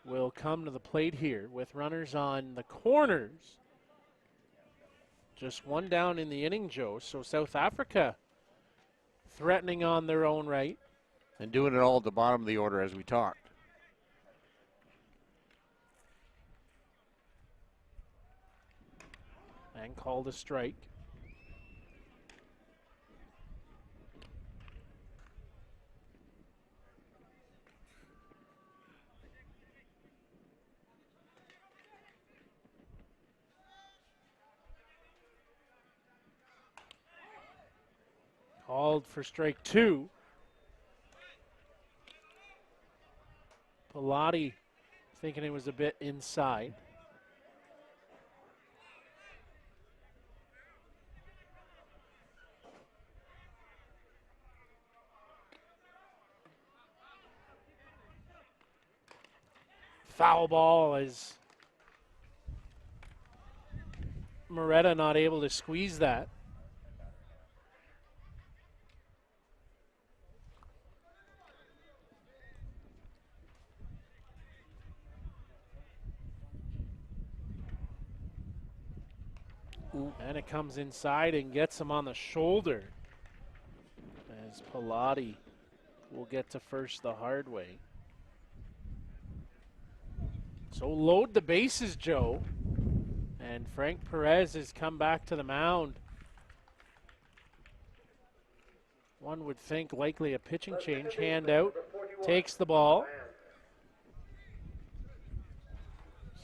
will come to the plate here with runners on the corners. Just one down in the inning, Joe. So South Africa threatening on their own right. And doing it all at the bottom of the order as we talked. And called a strike. Called for strike 2. Pilati thinking it was a bit inside. Foul ball as Moretta not able to squeeze that. And it comes inside and gets him on the shoulder as Pilati will get to first the hard way. So load the bases, Joe. And Frank Perez has come back to the mound. One would think likely a pitching change. Hand out, takes the ball.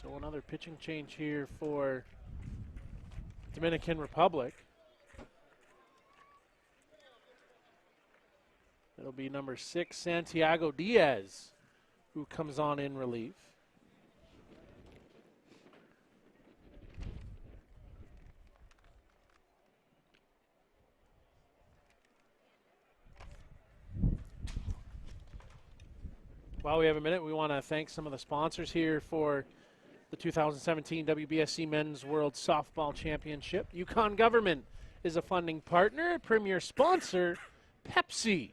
So another pitching change here for Dominican Republic. It'll be number 6, Santiago Diaz, who comes on in relief. While we have a minute, we want to thank some of the sponsors here for the 2017 WBSC Men's World Softball Championship. Yukon Government is a funding partner, premier sponsor, Pepsi,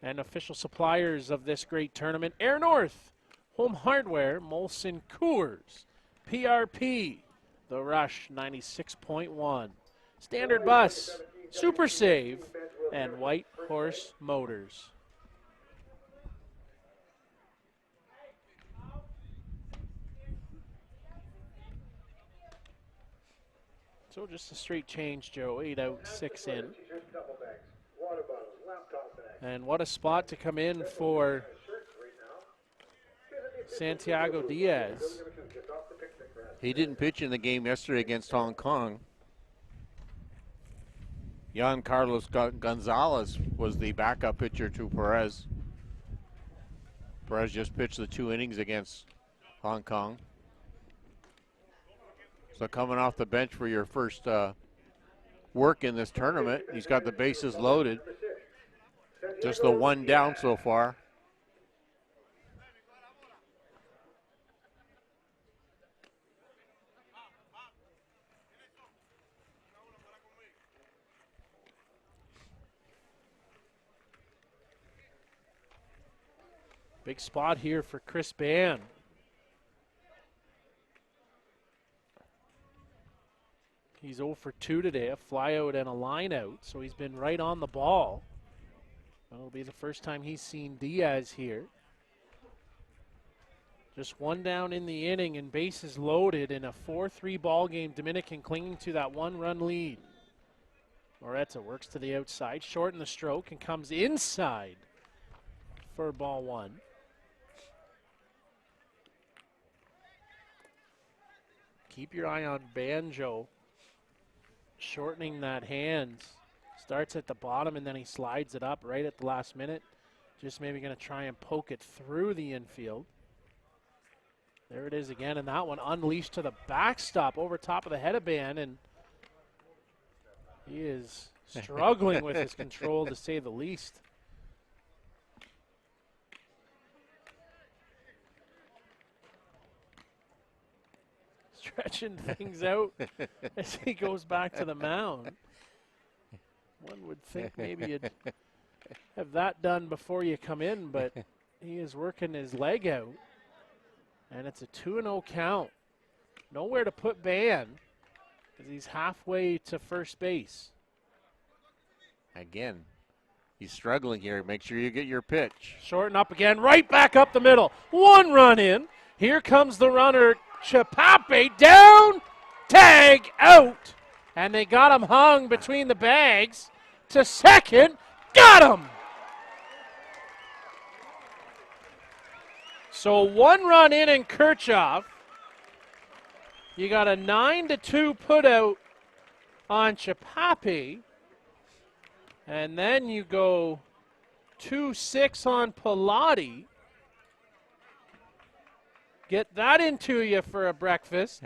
and official suppliers of this great tournament, Air North, Home Hardware, Molson Coors, PRP, The Rush 96.1, Standard Bus, Super Save, and White Horse Motors. So just a straight change, Joe. 8 out, 6 in. And what a spot to come in for Santiago Diaz. He didn't pitch in the game yesterday against Hong Kong. Jan Carlos Gonzalez was the backup pitcher to Perez. Perez just pitched the 2 innings against Hong Kong. So coming off the bench for your first work in this tournament, he's got the bases loaded. Just the 1 down so far. Big spot here for Chris Ban. He's 0 for 2 today, a fly out and a line out, so he's been right on the ball. It'll be the first time he's seen Diaz here. Just 1 down in the inning and bases loaded in a 4-3 ball game. Dominican clinging to that 1-run lead. Moretta works to the outside, shorten the stroke, and comes inside for ball 1. Keep your eye on Banjo, shortening that hands. Starts at the bottom and then he slides it up right at the last minute. Just maybe going to try and poke it through the infield. There it is again, and that one unleashed to the backstop over top of the head of Ban, and he is struggling with his control, to say the least. Stretching things out as he goes back to the mound. One would think maybe you'd have that done before you come in, but he is working his leg out. And it's a 2-0 count. Nowhere to put Ban as he's halfway to first base. Again, he's struggling here. Make sure you get your pitch. Shorten up again, right back up the middle. 1 run in. Here comes the runner, Chapape, down, tag, out. And they got him hung between the bags to second. Got him! So 1 run in and Kirchhoff. You got a 9-2 put out on Chapape. And then you go 2-6 on Pilati. Get that into you for a breakfast.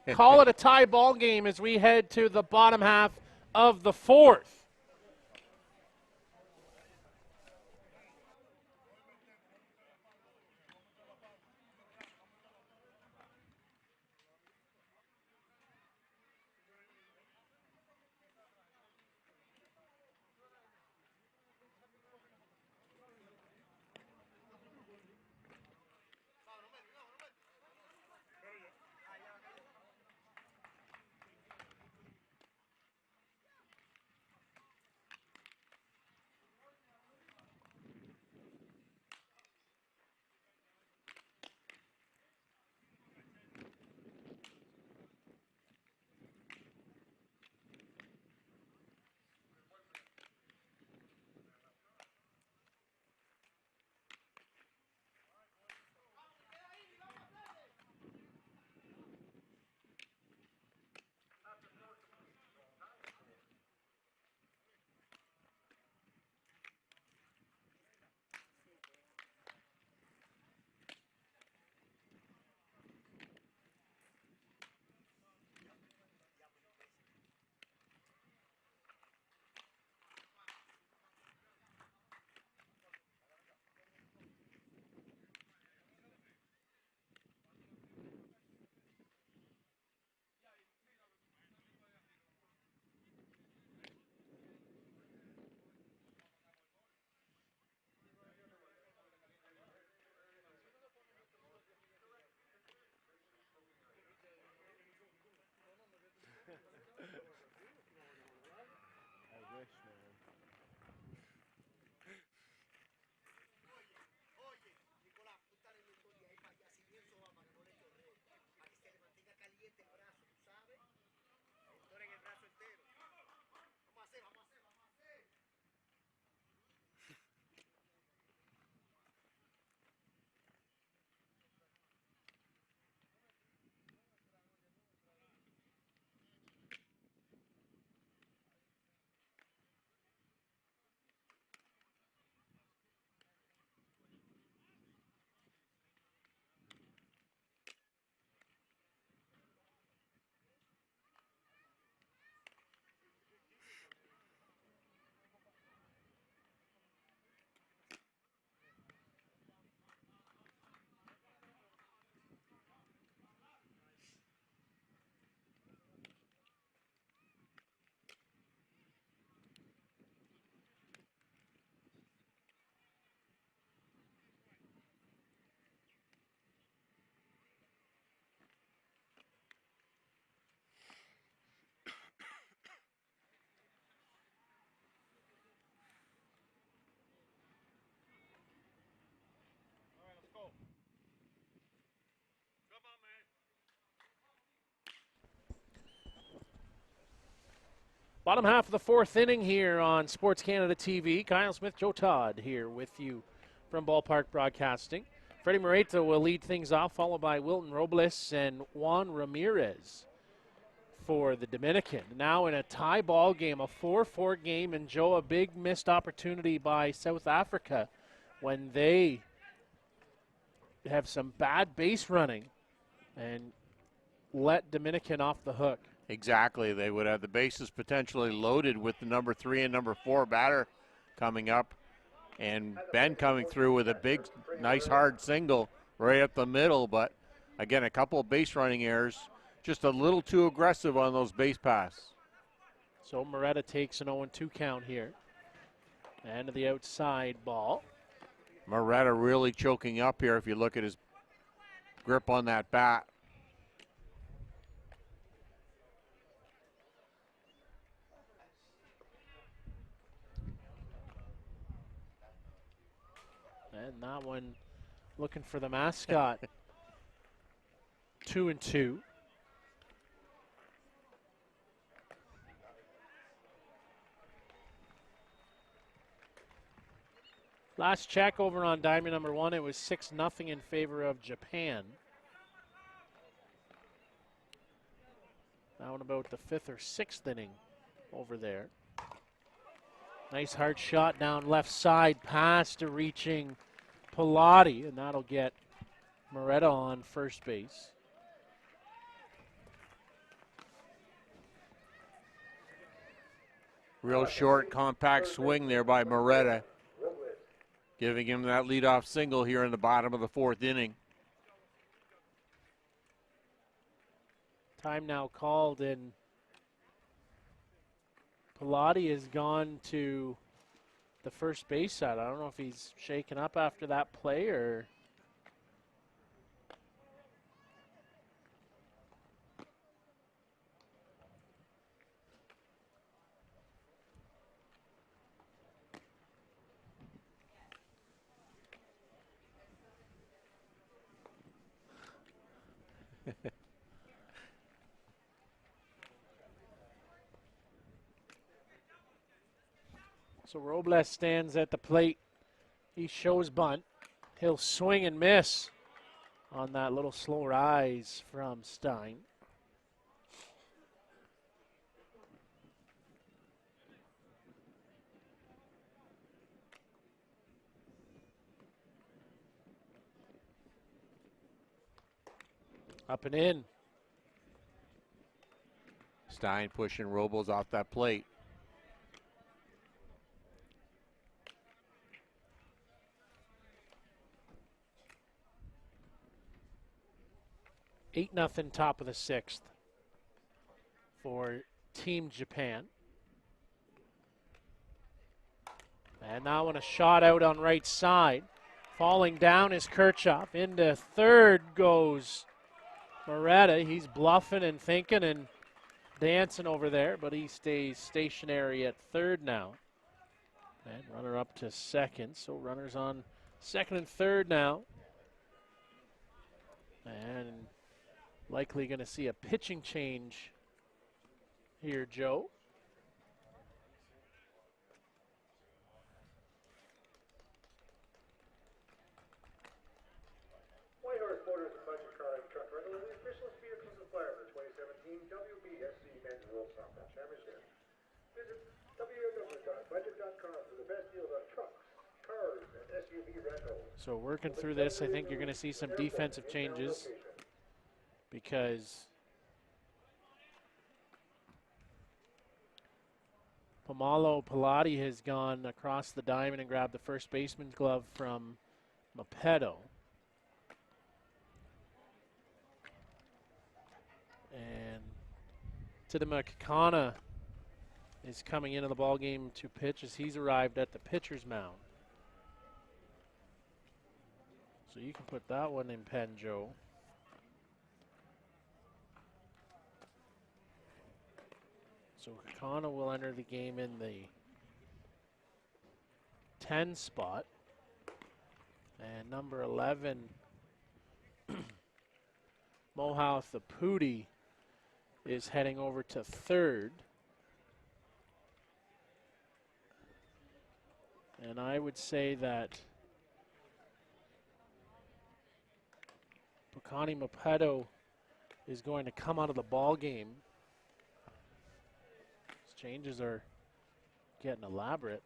Call it a tie ball game as we head to the bottom half of the 4th. Bottom half of the fourth inning here on Sports Canada TV. Kyle Smith, Joe Todd here with you from Ballpark Broadcasting. Freddie Moreta will lead things off, followed by Wilton Robles and Juan Ramirez for the Dominican. Now in a tie ball game, a 4-4 game, and Joe, a big missed opportunity by South Africa when they have some bad base running and let Dominican off the hook. Exactly. They would have the bases potentially loaded with the number 3 and number 4 batter coming up. And Ben coming through with a big, nice, hard single right up the middle. But, again, a couple of base running errors. Just a little too aggressive on those base paths. So Moreta takes an 0-2 count here. And to the outside ball. Moreta really choking up here if you look at his grip on that bat. And that one looking for the mascot. 2-2. Last check over on diamond number 1, it was 6-0 in favor of Japan. Now in about the 5th or 6th inning over there. Nice hard shot down left side, pass to reaching Pilati, and that'll get Moreta on first base. Real short, compact swing there by Moreta, giving him that leadoff single here in the bottom of the 4th inning. Time now called, and Pilati has gone to the first base side. I don't know if he's shaken up after that play or... So Robles stands at the plate. He shows bunt. He'll swing and miss on that little slow rise from Stein. Up and in. Stein pushing Robles off that plate. 8-0 top of the 6th for Team Japan. And now on a shot out on right side. Falling down is Kirchhoff. Into third goes Moreta. He's bluffing and thinking and dancing over there, but he stays stationary at third now. And runner up to second, so runners on second and third now. And likely going to see a pitching change here, Joe. Whitehorse Motors and Budget Car and Truck Rental are the official vehicle supplier for 2017 Wbsc Men's World Softball Championship. Visit www.budget.com for the best deals on trucks, cars, and SUV rentals. So working through this, I think you're going to see some defensive changes because Pomalo Pilati has gone across the diamond and grabbed the first baseman's glove from Mapeto. And Tidima Kakana is coming into the ballgame to pitch as he's arrived at the pitcher's mound. So you can put that one in pen, Joe. So Kakana will enter the game in the 10 spot. And number 11, Mohau Thapudi, is heading over to third. And I would say that Pocani Mapeto is going to come out of the ball game. These changes are getting elaborate.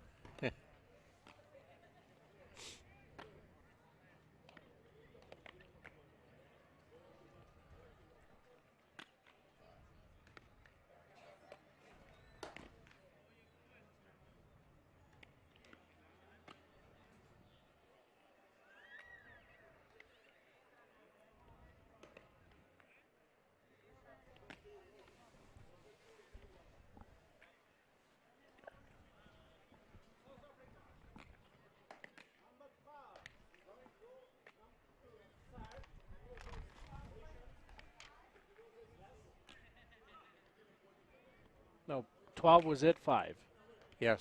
No, 12 was it, 5. Yes.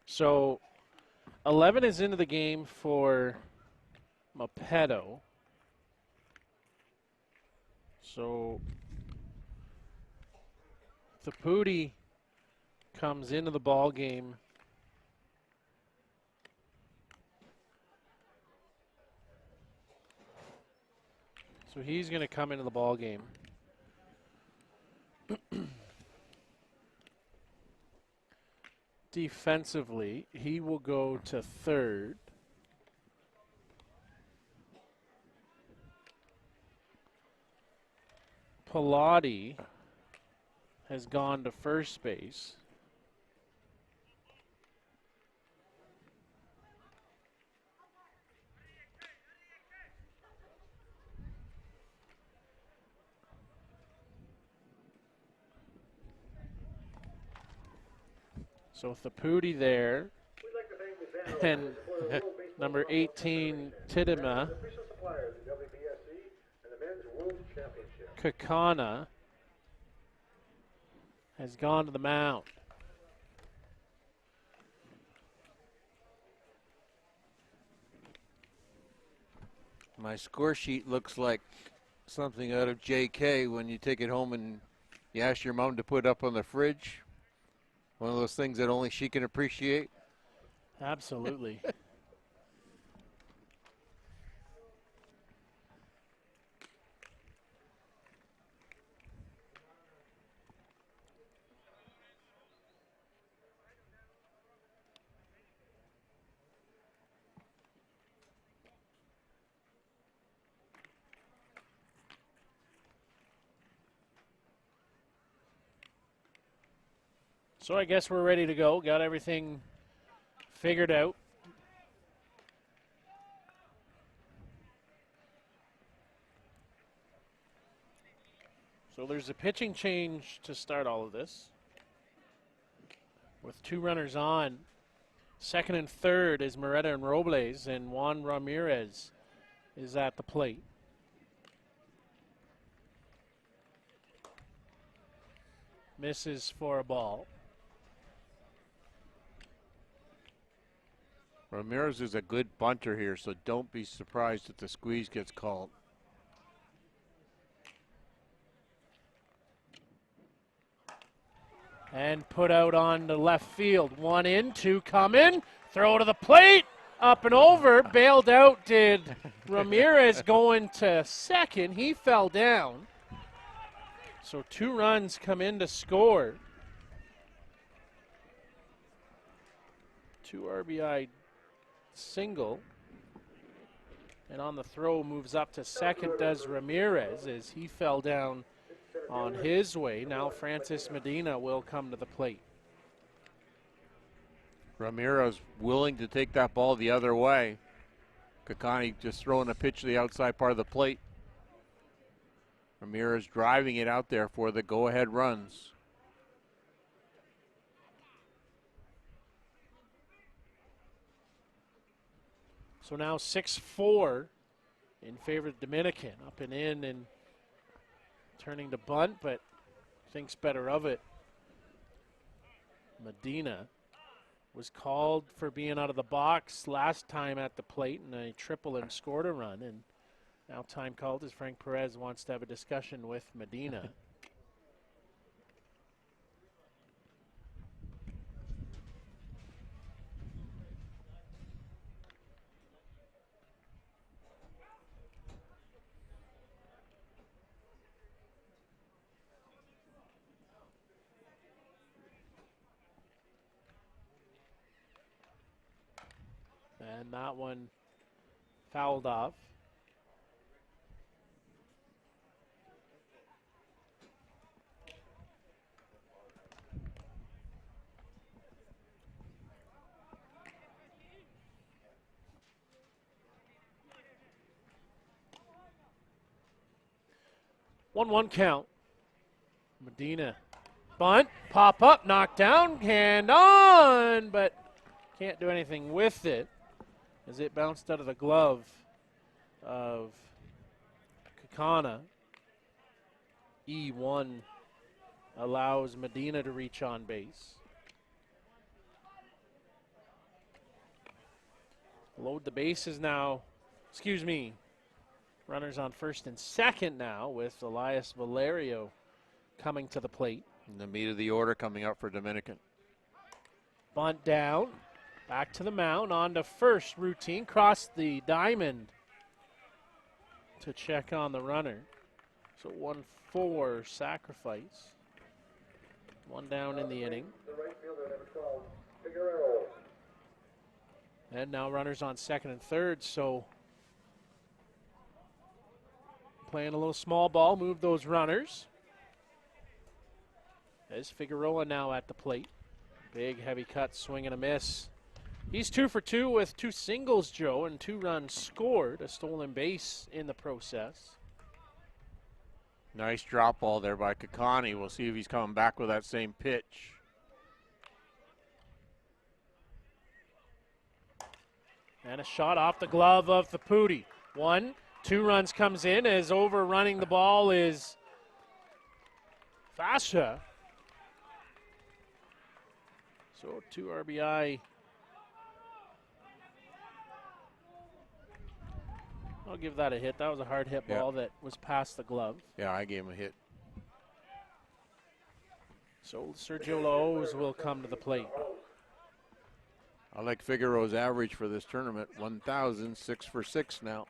So 11 is into the game for Mapeto. So Thapudi comes into the ball game. So he's going to come into the ball game. Defensively, he will go to third. Pilati has gone to first base. So Thapudi there, and number 18, Tidima, Official suppliers of Wbsc and the Men's World Championship. Kakana has gone to the mound. My score sheet looks like something out of JK when you take it home and you ask your mom to put up on the fridge. One of those things that only she can appreciate. Absolutely. So I guess we're ready to go. Got everything figured out. So there's a pitching change to start all of this. With 2 runners on. Second and third is Moreta and Robles, and Juan Ramirez is at the plate. Misses for a ball. Ramirez is a good bunter here, so don't be surprised if the squeeze gets called. And put out on the left field. 1 in, 2 coming. Throw to the plate. Up and over. Bailed out did Ramirez going to second. He fell down. So 2 runs come in to score. 2 RBI single. And on the throw moves up to second does Ramirez as he fell down on his way. Now Francis Medina will come to the plate. Ramirez willing to take that ball the other way. Kakani just throwing a pitch to the outside part of the plate. Ramirez driving it out there for the go-ahead runs. So now 6-4 in favor of Dominican. Up and in and turning to bunt, but thinks better of it. Medina was called for being out of the box last time at the plate in a triple and scored a run. And now time called as Frank Perez wants to have a discussion with Medina. And that one fouled off. One count. Medina bunt, pop up, knock down, hand on, but can't do anything with it as it bounced out of the glove of Kakana. E1 allows Medina to reach on base. Load the bases now. Runners on first and second now with Elias Valerio coming to the plate. And the meat of the order coming up for Dominican. Bunt down. Back to the mound. On to first. Routine. Cross the diamond to check on the runner. So 1-4 sacrifice. One down in the inning. The right fielder, number 12, Figueroa. And now runners on second and third. So playing a little small ball. Move those runners. As Figueroa now at the plate. Big heavy cut, swing and a miss. He's 2 for 2 with 2 singles, Joe, and 2 runs scored. A stolen base in the process. Nice drop ball there by Kakani. We'll see if he's coming back with that same pitch. And a shot off the glove of Thapudi. 1, 2 runs comes in as overrunning the ball is Fasha. So 2 RBI. I'll give that a hit. That was a hard hit ball that was past the glove. Yeah, I gave him a hit. So Sergio Lowe's will come to the plate. I like Figueroa's average for this tournament. 1,000, 6 for 6 now.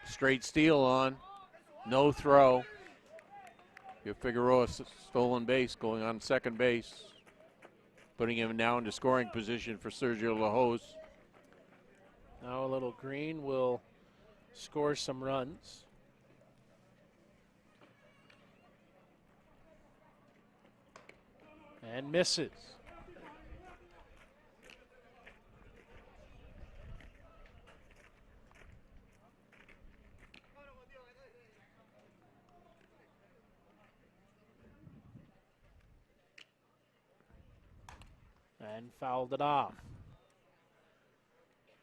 Straight steal on. No throw. Give Figueroa a stolen base going on second base. Putting him now into scoring position for Sergio Lajos. Now a little green will score some runs. And misses. And fouled it off.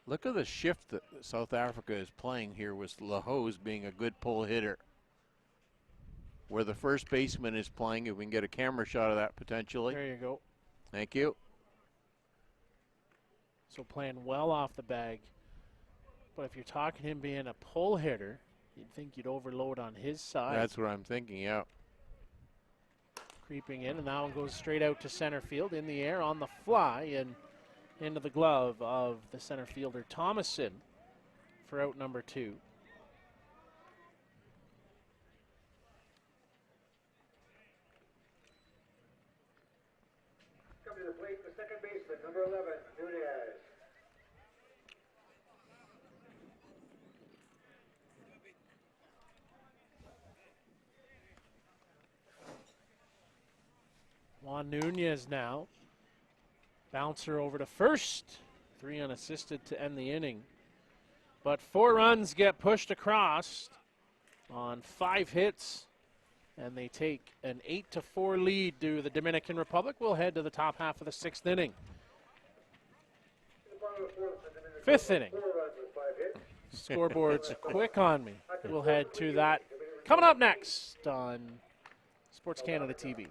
Look at the shift that South Africa is playing here with Lajos being a good pull hitter. Where the first baseman is playing, if we can get a camera shot of that potentially. There you go. Thank you. So playing well off the bag. But if you're talking him being a pull hitter, you'd think you'd overload on his side. That's what I'm thinking, yeah. Creeping in, and now it goes straight out to center field in the air on the fly and into the glove of the center fielder Thomason for out number 2. Coming to the plate, the second baseman, number 11, Nunez. Juan Nunez now. Bouncer over to first. 3 unassisted to end the inning. But 4 runs get pushed across on 5 hits And they take an 8-4 lead to the Dominican Republic. We'll head to the top half of the 6th inning. Fifth inning. Scoreboard's quick on me. We'll head to that coming up next on Sports Canada TV.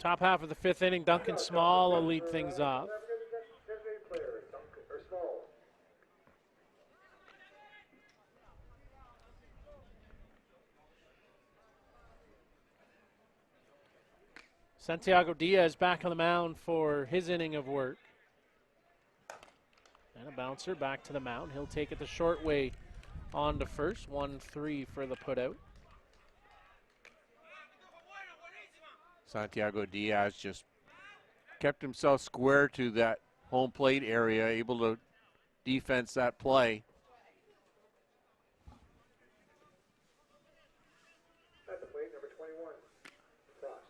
Top half of the 5th inning, Duncan Small will lead things off. Santiago Diaz back on the mound for his inning of work. And a bouncer back to the mound. He'll take it the short way on to first. 1-3 for the putout. Santiago Diaz just kept himself square to that home plate area, able to defense that play. At the plate, number 21, Frost.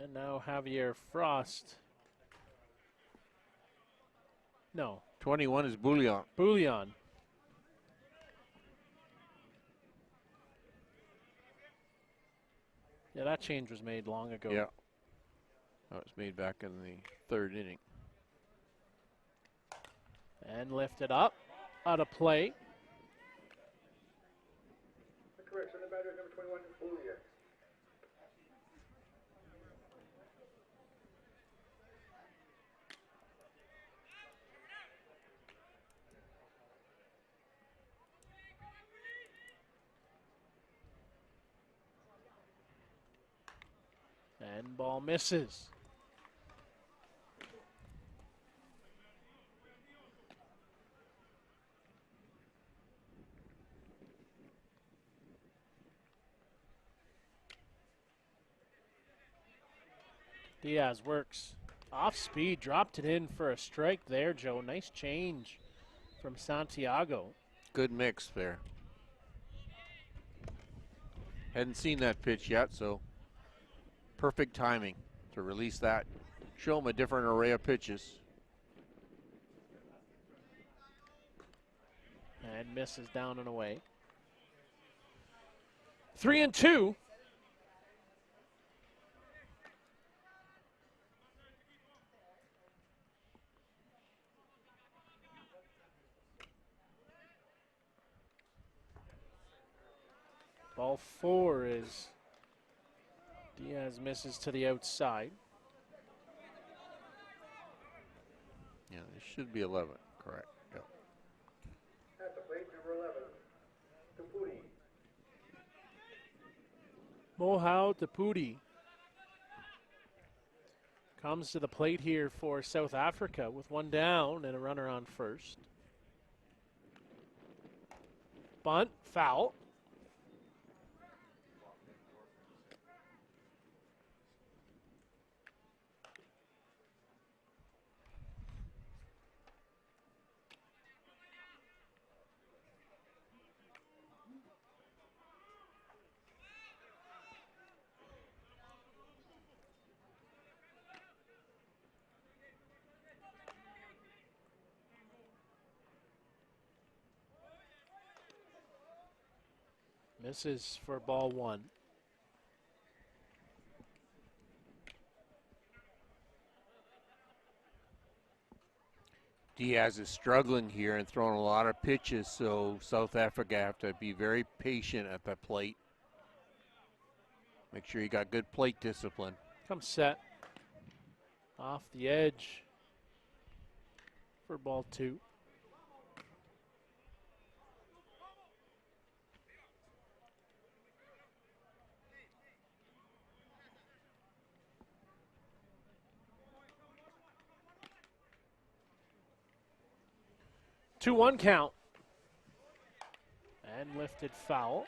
And now Javier Frost. No. 21 is Bouillon. Bouillon. Yeah, that change was made long ago. Yeah. That was made back in the 3rd inning. And lifted up. Out of play. The correction, the batter is number 21, Bouillon. And ball misses. Diaz works off speed, dropped it in for a strike there, Joe. Nice change from Santiago. Good mix there. Hadn't seen that pitch yet, so perfect timing to release that. Show him a different array of pitches. And misses down and away. 3-2. Ball 4 is Diaz misses to the outside. Yeah, it should be 11, correct. Yep. At the plate, number 11, Tapudi. Mohau Tapudi comes to the plate here for South Africa with one down and a runner on first. Bunt, foul. Misses for ball 1. Diaz is struggling here and throwing a lot of pitches, so South Africa have to be very patient at the plate. Make sure you got good plate discipline. Come set. Off the edge for ball 2. Two one count. And lifted foul.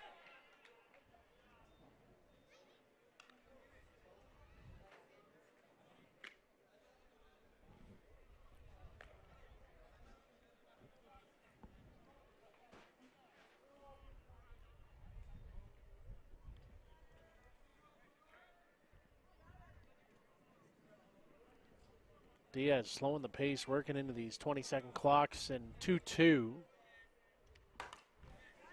Diaz slowing the pace, working into these 20-second clocks, and 2-2.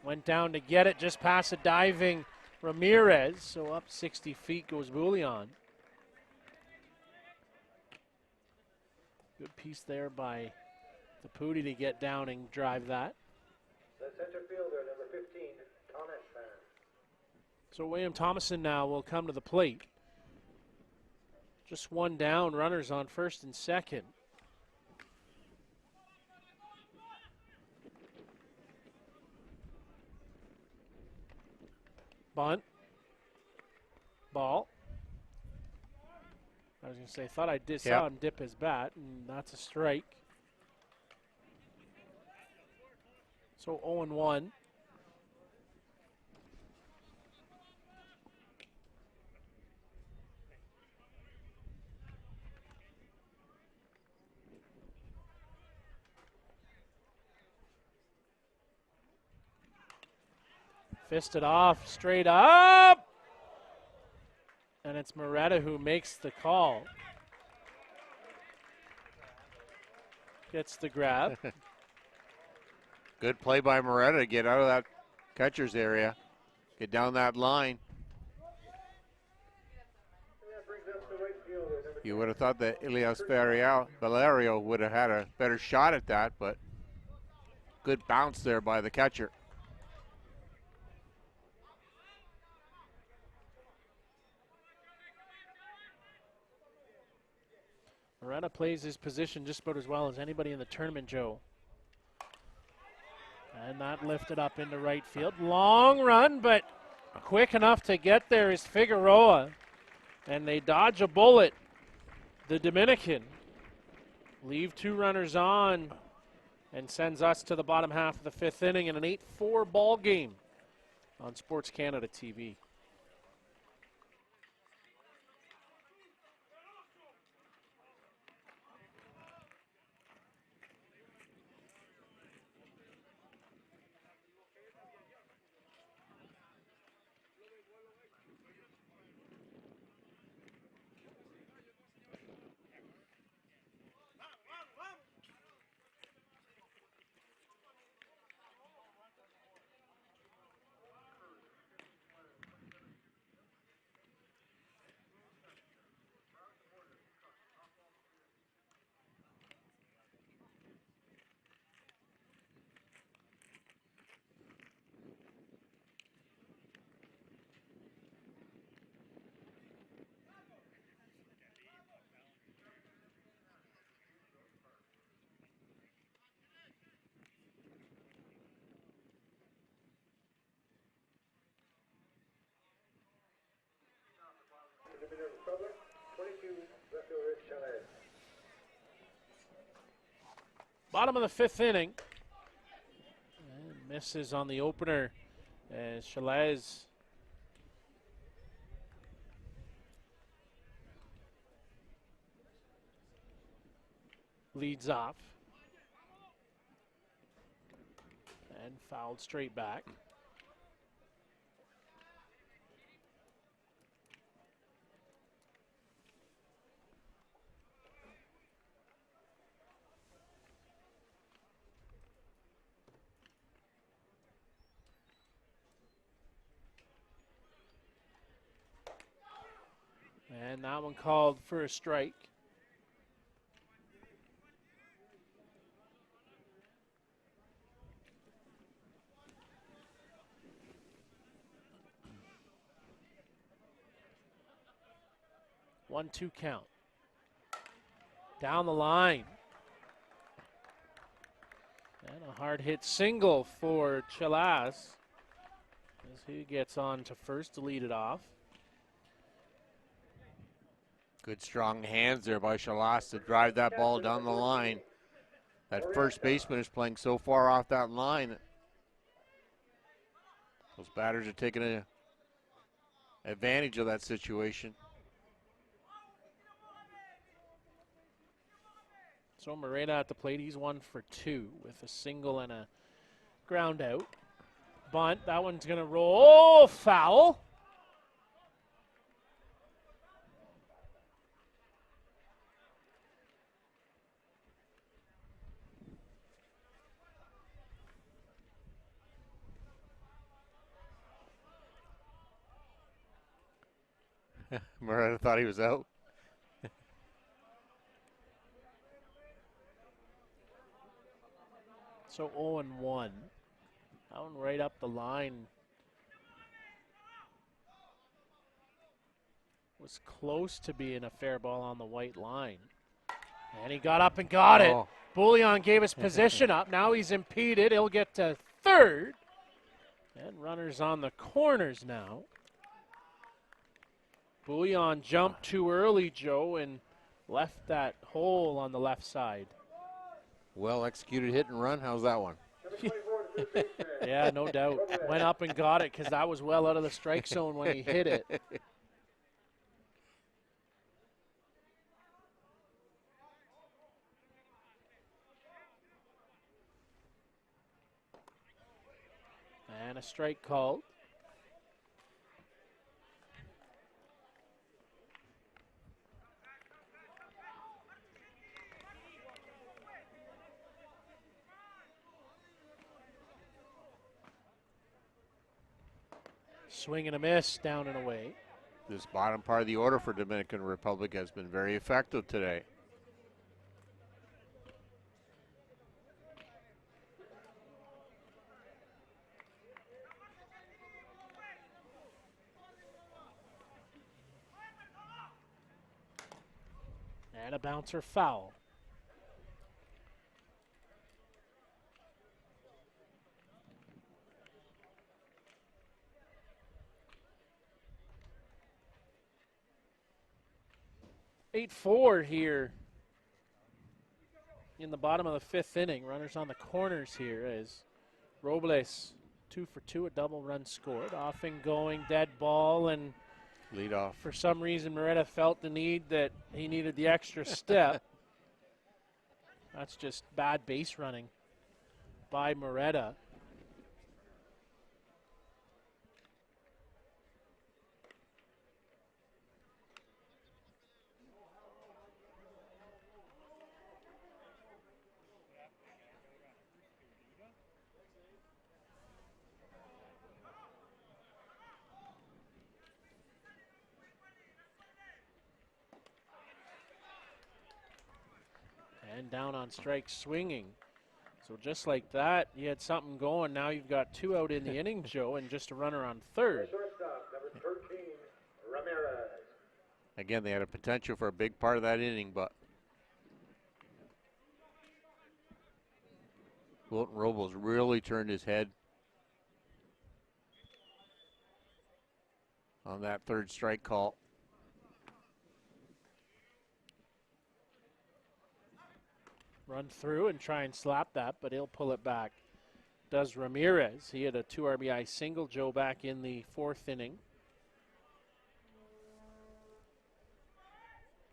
Went down to get it, just past a diving Ramirez. So up 60 feet goes Bouillon. Good piece there by the Pooty to get down and drive that. The center fielder, number 15, Thomas Fan. So William Thomason now will come to the plate. Just one down, runners on first and second. Bunt. Ball. I was going to say, thought I saw him dip his bat, and that's a strike. So 0-1. Fisted off, straight up. And it's Moretta who makes the call. Gets the grab. Good play by Moretta to get out of that catcher's area. Get down that line. You would have thought that Elias Valerio would have had a better shot at that, but good bounce there by the catcher. Moretta plays his position just about as well as anybody in the tournament, Joe. And that lifted up into right field. Long run, but quick enough to get there is Figueroa. And they dodge a bullet. The Dominican leave 2 runners on and sends us to the bottom half of the 5th inning in an 8-4 ball game on Sports Canada TV. Dominican Republic, 22, left fielder Chalez. Bottom of the 5th inning. And misses on the opener as Chalez leads off. And fouled straight back. And that one called for a strike. 1-2 count. Down the line. And a hard hit single for Chelas as he gets on to first to lead it off. Good strong hands there by Shalas to drive that ball down the line. That first baseman is playing so far off that line. Those batters are taking advantage of that situation. So Morena at the plate, he's 1 for 2 with a single and a ground out. Bunt, that one's gonna roll, foul. Morena thought he was out. So 0-1. That one right up the line. Was close to being a fair ball on the white line. And he got up and got it. Bouillon gave his position up. Now he's impeded. He'll get to third. And runners on the corners now. Bouillon jumped too early, Joe, and left that hole on the left side. Well executed hit and run. How's that one? Yeah, no doubt. Went up and got it because that was well out of the strike zone when he hit it. And a strike called. Swing and a miss, down and away. This bottom part of the order for Dominican Republic has been very effective today. And a bouncer foul. Eight 4 here in the bottom of the fifth inning. Runners on the corners here as Robles 2 for 2, a double run scored. Off and going, dead ball, and lead off. For some reason, Moreta felt the need that he needed the extra step. That's just bad base running by Moreta. And down on strike swinging. So just like that, you had something going. Now you've got 2 out in the inning, Joe, and just a runner on third. Shortstop, number 13, Ramirez. Again, they had a potential for a big part of that inning, but Wilton Robles really turned his head on that third strike call. Run through and try and slap that, but he'll pull it back. Does Ramirez. He had a 2 RBI single, Joe, back in the 4th inning.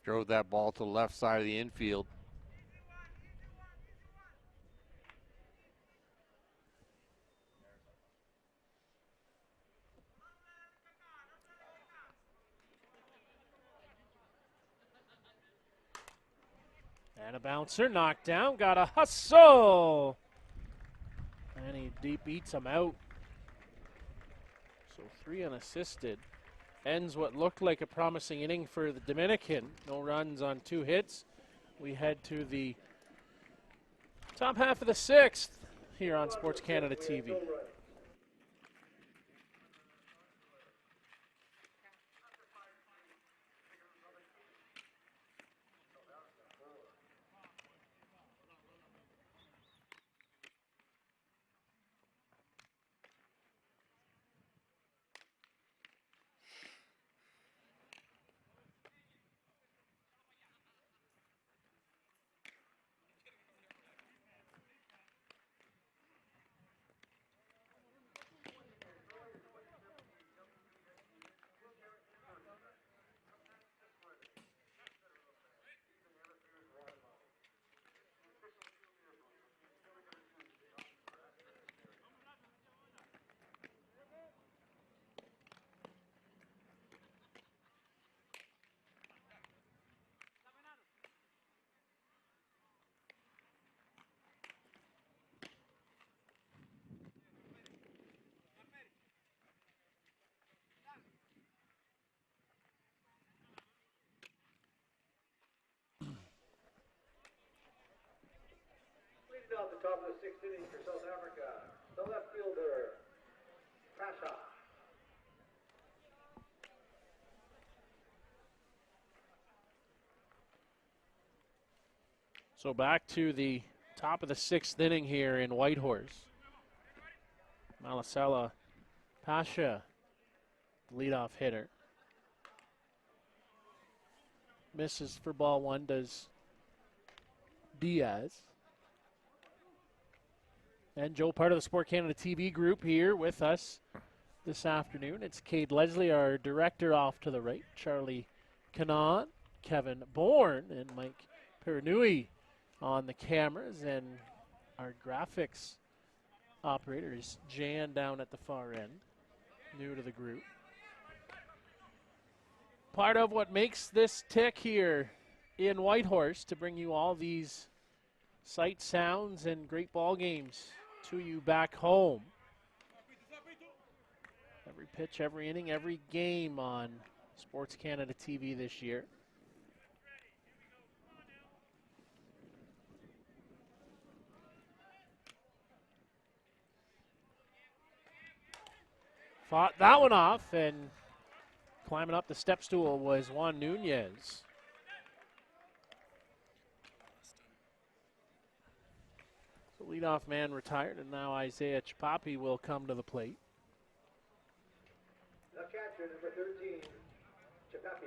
Drove that ball to the left side of the infield. And a bouncer knocked down, got a hustle. And he deep eats him out. So 3 unassisted. Ends what looked like a promising inning for the Dominican. No runs on 2 hits. We head to the top half of the 6th here on Sports Canada TV. top of the sixth inning for South Africa, the left fielder, Pasha. So back to the top of the sixth inning here in Whitehorse. Malasela Pasha, the leadoff hitter. Misses for ball one, does Diaz. And Joe, part of the Sport Canada TV group here with us this afternoon. It's Cade Leslie, our director, off to the right. Charlie Canon, Kevin Bourne, and Mike Peranui on the cameras. And our graphics operator is Jan down at the far end, new to the group. Part of what makes this tick here in Whitehorse to bring you all these sight sounds and great ball games to you back home. Every pitch, every inning, every game on Sports Canada TV this year. Fought that one off, and climbing up the step stool was Juan Nunez. The leadoff man retired, and now Isaiah Chapapi will come to the plate. The catcher, number 13, Chapapi.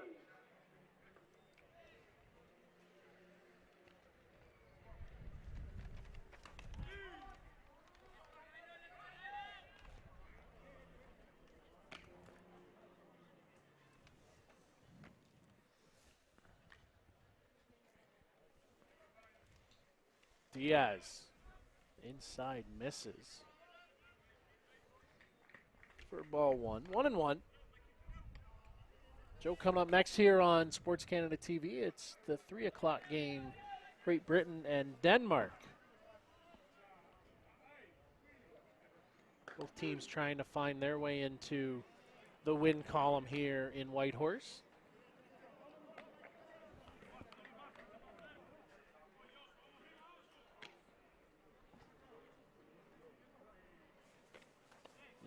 Diaz inside misses for ball one. 1-1. Joe, coming up next here on Sports Canada TV, it's the 3 o'clock game, Great Britain and Denmark. Both teams trying to find their way into the win column here in Whitehorse.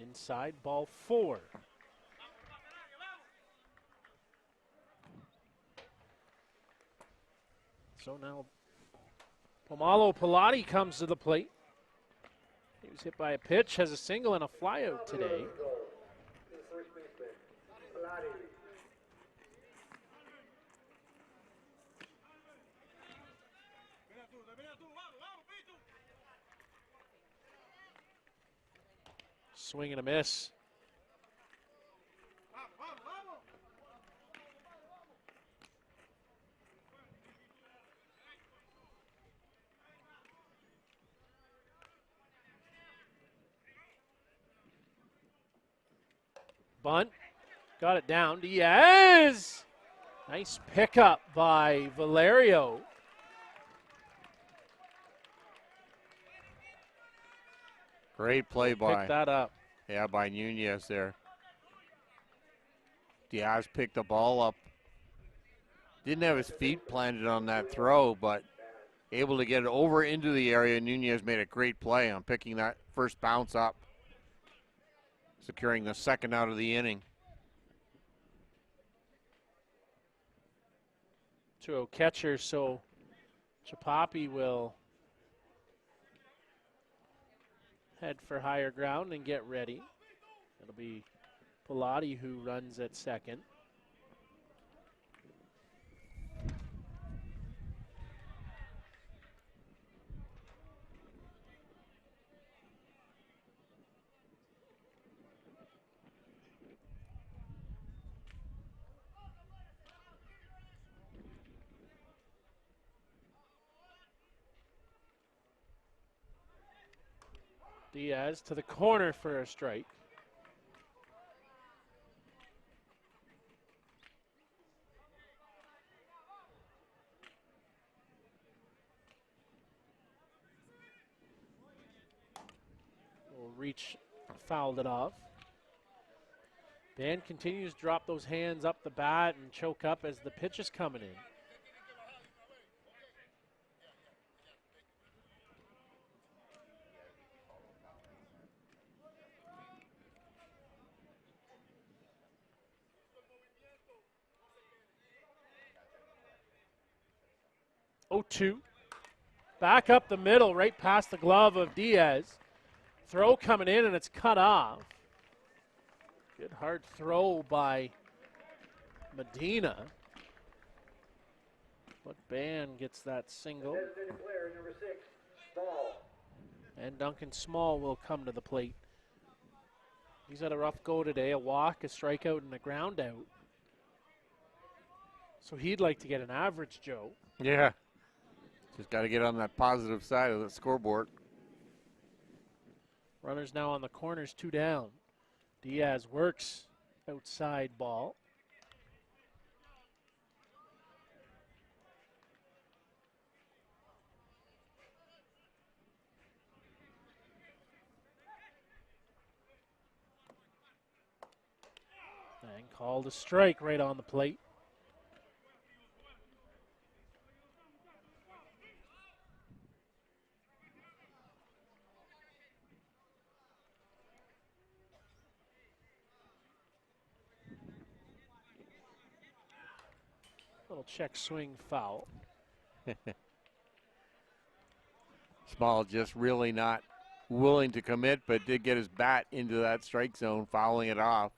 Inside, ball 4. So now Pomalo Pilati comes to the plate. He was hit by a pitch, has a single and a flyout today. First baseman, Pilati. Swing and a miss. Bunt. Got it down. Diaz. Nice pickup by Valerio. Great play by. Picked that up. Yeah, by Nunez there. Diaz picked the ball up. Didn't have his feet planted on that throw, but able to get it over into the area. Nunez made a great play on picking that first bounce up, securing the second out of the inning. 2-0 catcher, so Chapapi will head for higher ground and get ready. It'll be Pilati who runs at second. Diaz to the corner for a strike. Will reach, fouled it off. Dan continues to drop those hands up the bat and choke up as the pitch is coming in. 0-2. Back up the middle, right past the glove of Diaz. Throw coming in, and it's cut off. Good hard throw by Medina. But Ban gets that single. Designated player number 6, Small. And Duncan Small will come to the plate. He's had a rough go today, a walk, a strikeout, and a ground out. So he'd like to get an average, Joe. Yeah. Just got to get on that positive side of the scoreboard. Runners now on the corners, 2 down. Diaz works outside ball. And called a strike right on the plate. Little check swing foul. Small just really not willing to commit, but did get his bat into that strike zone, fouling it off.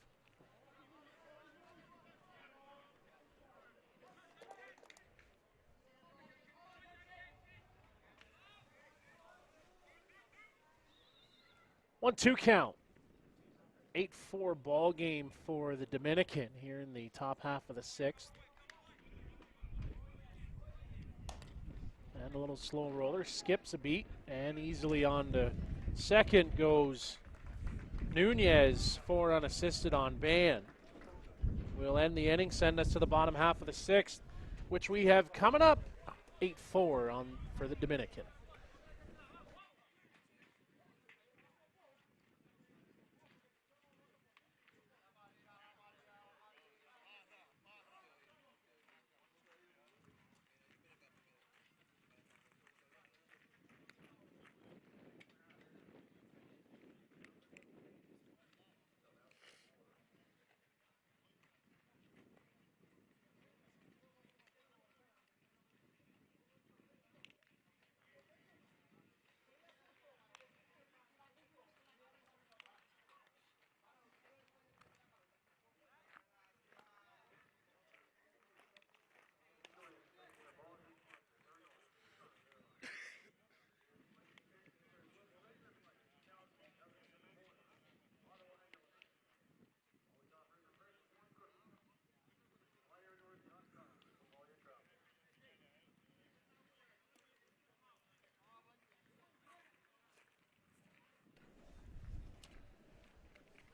One-two count. 8-4 ball game for the Dominican here in the top half of the 6th. And a little slow roller, skips a beat, and easily on to second goes Nunez, 4 unassisted on Ban. We'll end the inning, send us to the bottom half of the 6th, which we have coming up 8-4 for the Dominican.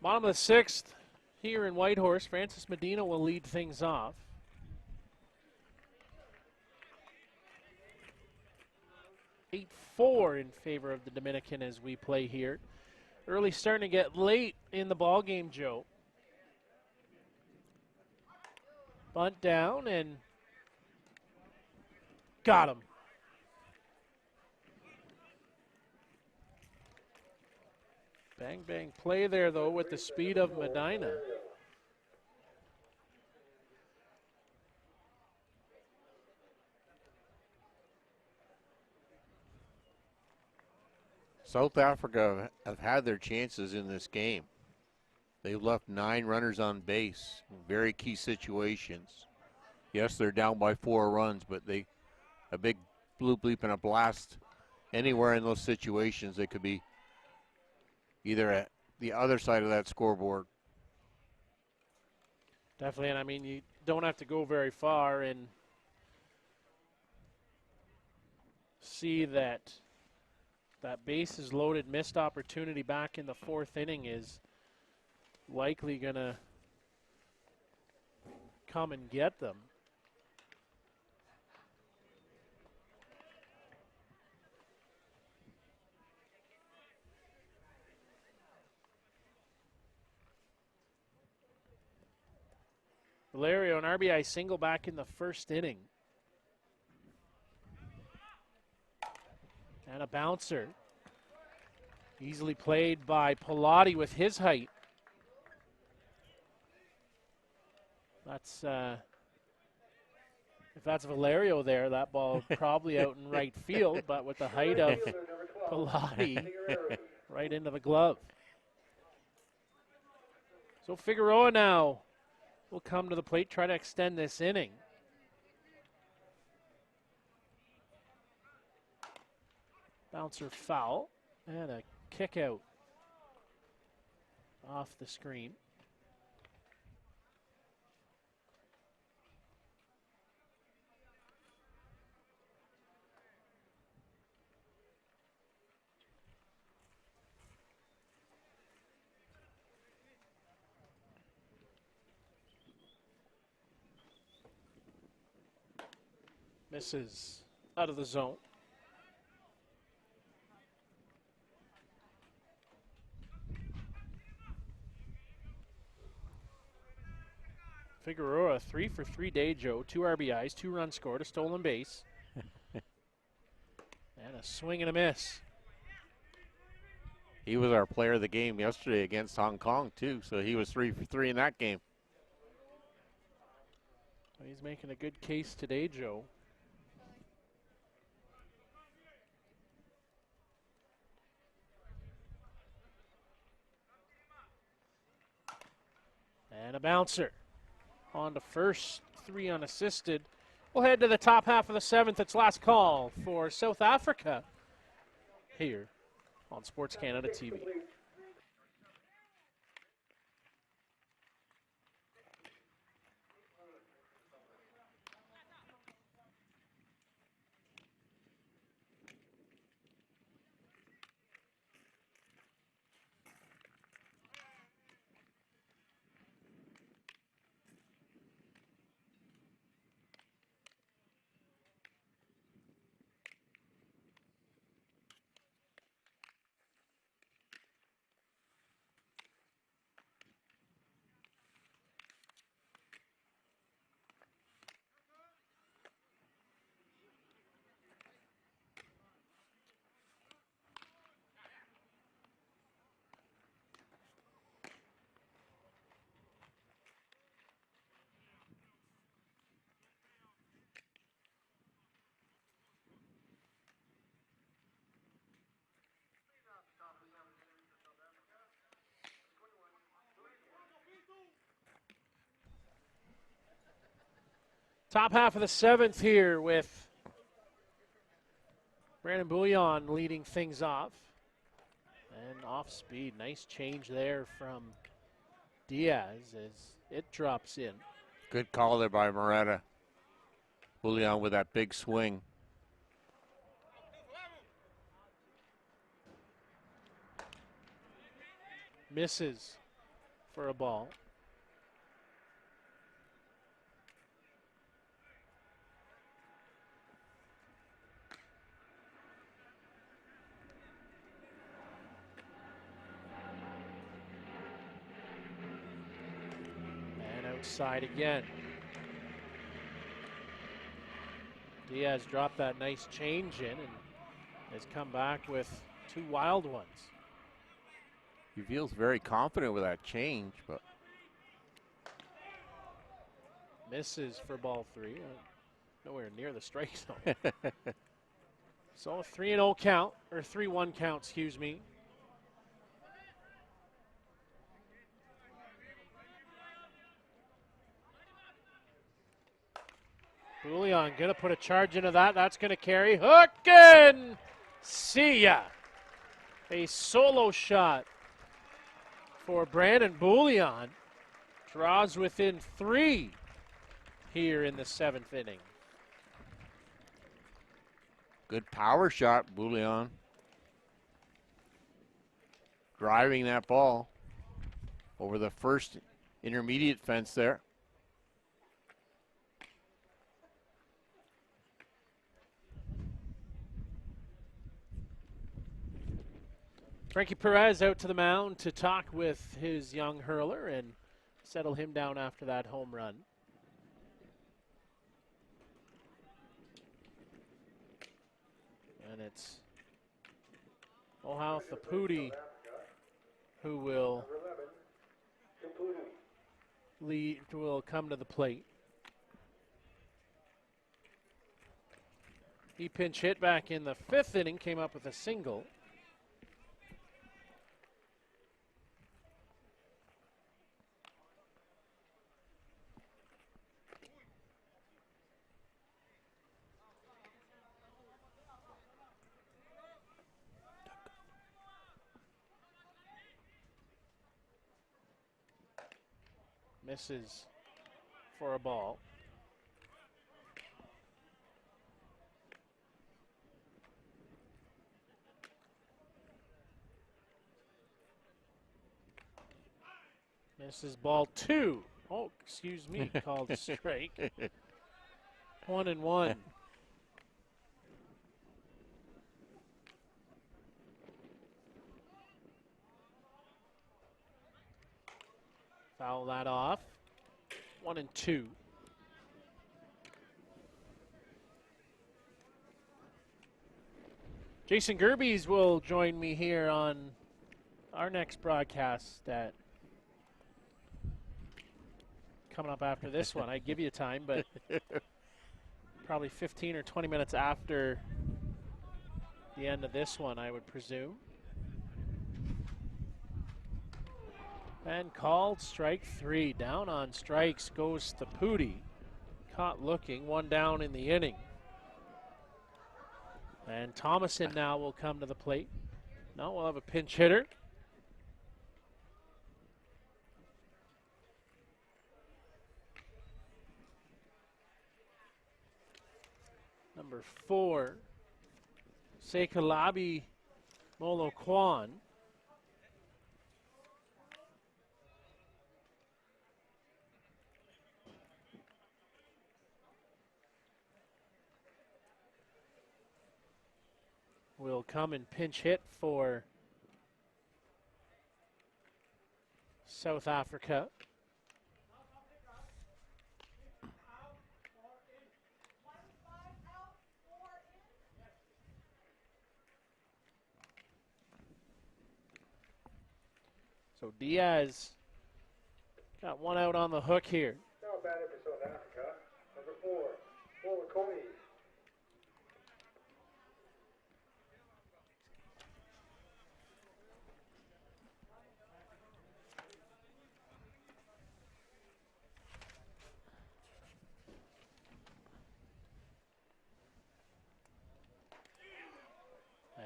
Bottom of the 6th here in Whitehorse. Francis Medina will lead things off. 8-4 in favor of the Dominican as we play here. Early starting to get late in the ball game, Joe. Bunt down and got him. Bang, bang play there, though, with the speed of Medina. South Africa have had their chances in this game. They've left 9 runners on base in very key situations. Yes, they're down by 4 runs, but a big blue bleep and a blast anywhere in those situations, they could be either at the other side of that scoreboard. Definitely, and I mean, you don't have to go very far and see that base is loaded, missed opportunity back in the 4th inning is likely going to come and get them. Valerio, an RBI single back in the 1st inning. And a bouncer. Easily played by Pilati with his height. That's If that's Valerio there, that ball probably out in right field, but with the height of Pilati, right into the glove. So Figueroa now will come to the plate, try to extend this inning. Bouncer foul and a kick out off the screen. Misses out of the zone. Figueroa, 3 for 3 day, Joe. 2 RBIs, 2 runs scored, a stolen base. And a swing and a miss. He was our player of the game yesterday against Hong Kong, too, so he was 3 for 3 in that game. He's making a good case today, Joe. And a bouncer. On to first, 3 unassisted. We'll head to the top half of the 7th. It's last call for South Africa here on Sports Canada TV. Top half of the 7th here with Brandon Bouillon leading things off. And off speed. Nice change there from Diaz as it drops in. Good call there by Moretta. Bouillon with that big swing. Misses for a ball. Outside again. Diaz dropped that nice change in and has come back with 2 wild ones. He feels very confident with that change, but misses for ball 3. Nowhere near the strike zone. So a 3-0 count, or 3-1 count, excuse me. Bouillon gonna put a charge into that. That's gonna carry. Hook and see ya. A solo shot for Brandon Bouillon. Draws within 3 here in the 7th inning. good power shot, Bouillon. Driving that ball over the first intermediate fence there. Frankie Perez out to the mound to talk with his young hurler and settle him down after that home run. And it's Ohau Thapudi who will come to the plate. He pinch hit back in the 5th inning, came up with a single. Misses for a ball. Misses ball 2. Oh, excuse me, called a strike. 1-1. Foul that off. 1-2. Jason Gerbies will join me here on our next broadcast that coming up after this one. I give you time, but probably 15 or 20 minutes after the end of this one, I would presume. And called strike 3. Down on strikes goes Stapudi. Caught looking, 1 down in the inning. And Thomason now will come to the plate. No, we'll have a pinch hitter. Number 4, Sekalabi Molokwan. Will come and pinch hit for South Africa. So Diaz got 1 out on the hook here. Now a batter for South Africa. Number 4, Molokoni.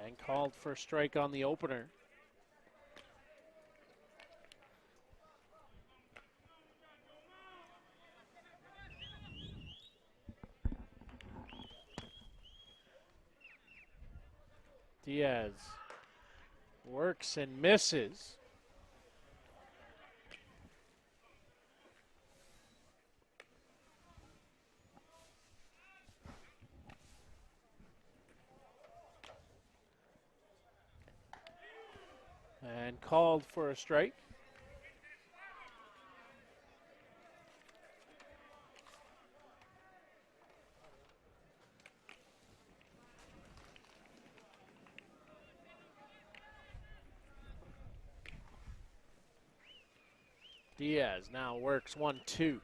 And called for a strike on the opener. Diaz works and misses. And called for a strike. Diaz now works 1-2.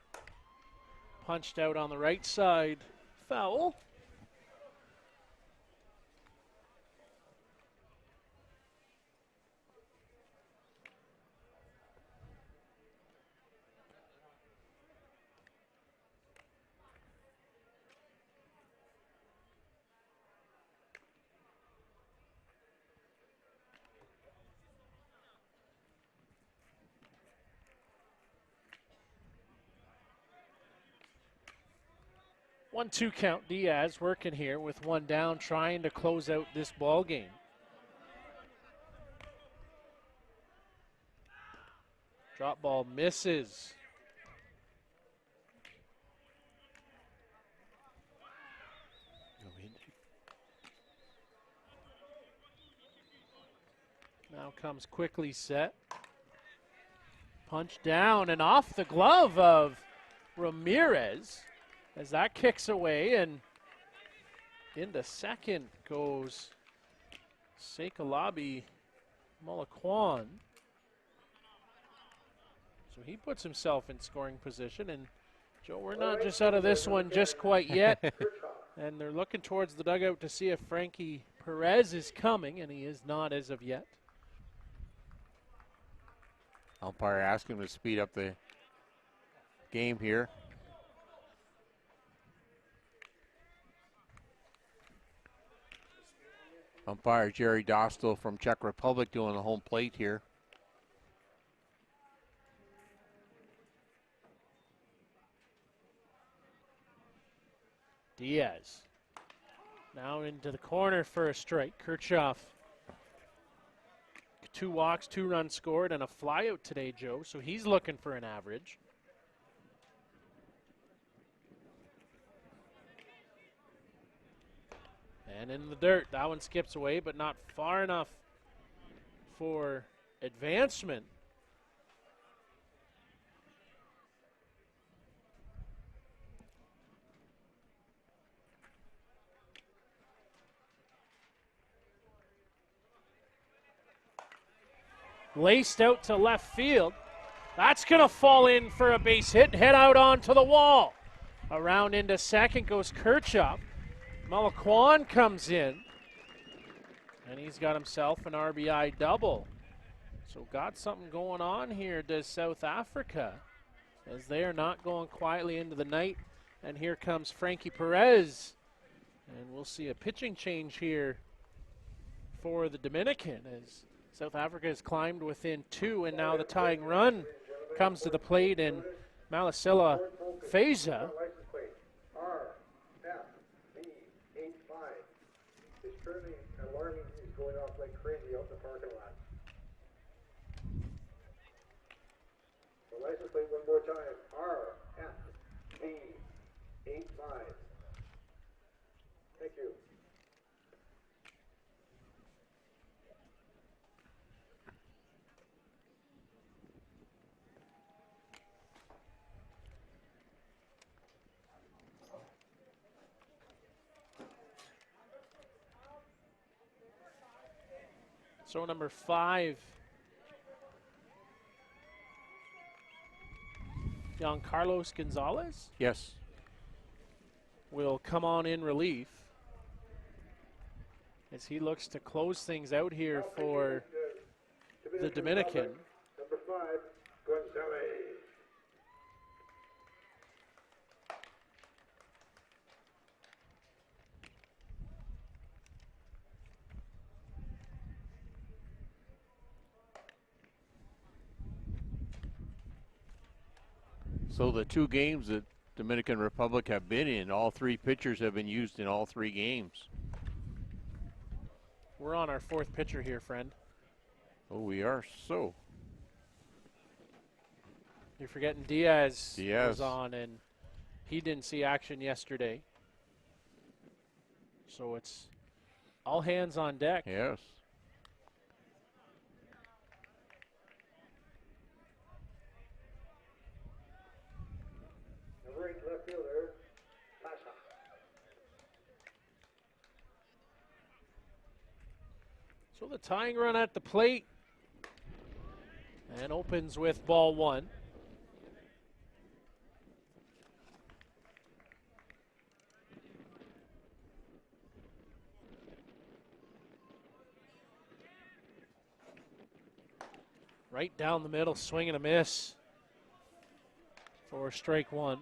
Punched out on the right side. Foul. One-two count. Diaz working here with 1 down, trying to close out this ball game. Drop ball misses. Now comes quickly set. Punch down and off the glove of Ramirez. As that kicks away, and into second goes Sekalabi Molokwan. So he puts himself in scoring position, and Joe, we're not just out of this one just quite yet, And they're looking towards the dugout to see if Frankie Perez is coming, and he is not as of yet. Umpire asking him to speed up the game here. Umpire Jerry Dostal from Czech Republic doing the home plate here. Diaz now into the corner for a strike. Kirchhoff, 2 walks, 2 runs scored, and a flyout today, Joe, so he's looking for an average. And in the dirt, that one skips away, but not far enough for advancement. Laced out to left field. That's going to fall in for a base hit, head out onto the wall. Around into second goes Kirchhoff. Malaquan comes in, and he's got himself an RBI double. So got something going on here, does South Africa, as they are not going quietly into the night. And here comes Frankie Perez. And we'll see a pitching change here for the Dominican as South Africa has climbed within 2, and now the tying run comes to the plate, and Malasila Feza is currently alarming. He's going off like crazy out in the parking lot. The license plate one more time. RFB85. Thank you. So number 5, young Carlos Gonzalez Yes. will come on in relief as he looks to close things out here for the Dominican. Number 5, Gonzalez. So the 2 games that Dominican Republic have been in, all 3 pitchers have been used in all 3 games. We're on our 4th pitcher here, friend. Oh, we are so. You're forgetting Diaz Diaz was on, and he didn't see action yesterday. So it's all hands on deck. Yes. Number 8, left fielder, Pasha. So the tying run at the plate and opens with ball 1. Right down the middle, swing and a miss for strike 1.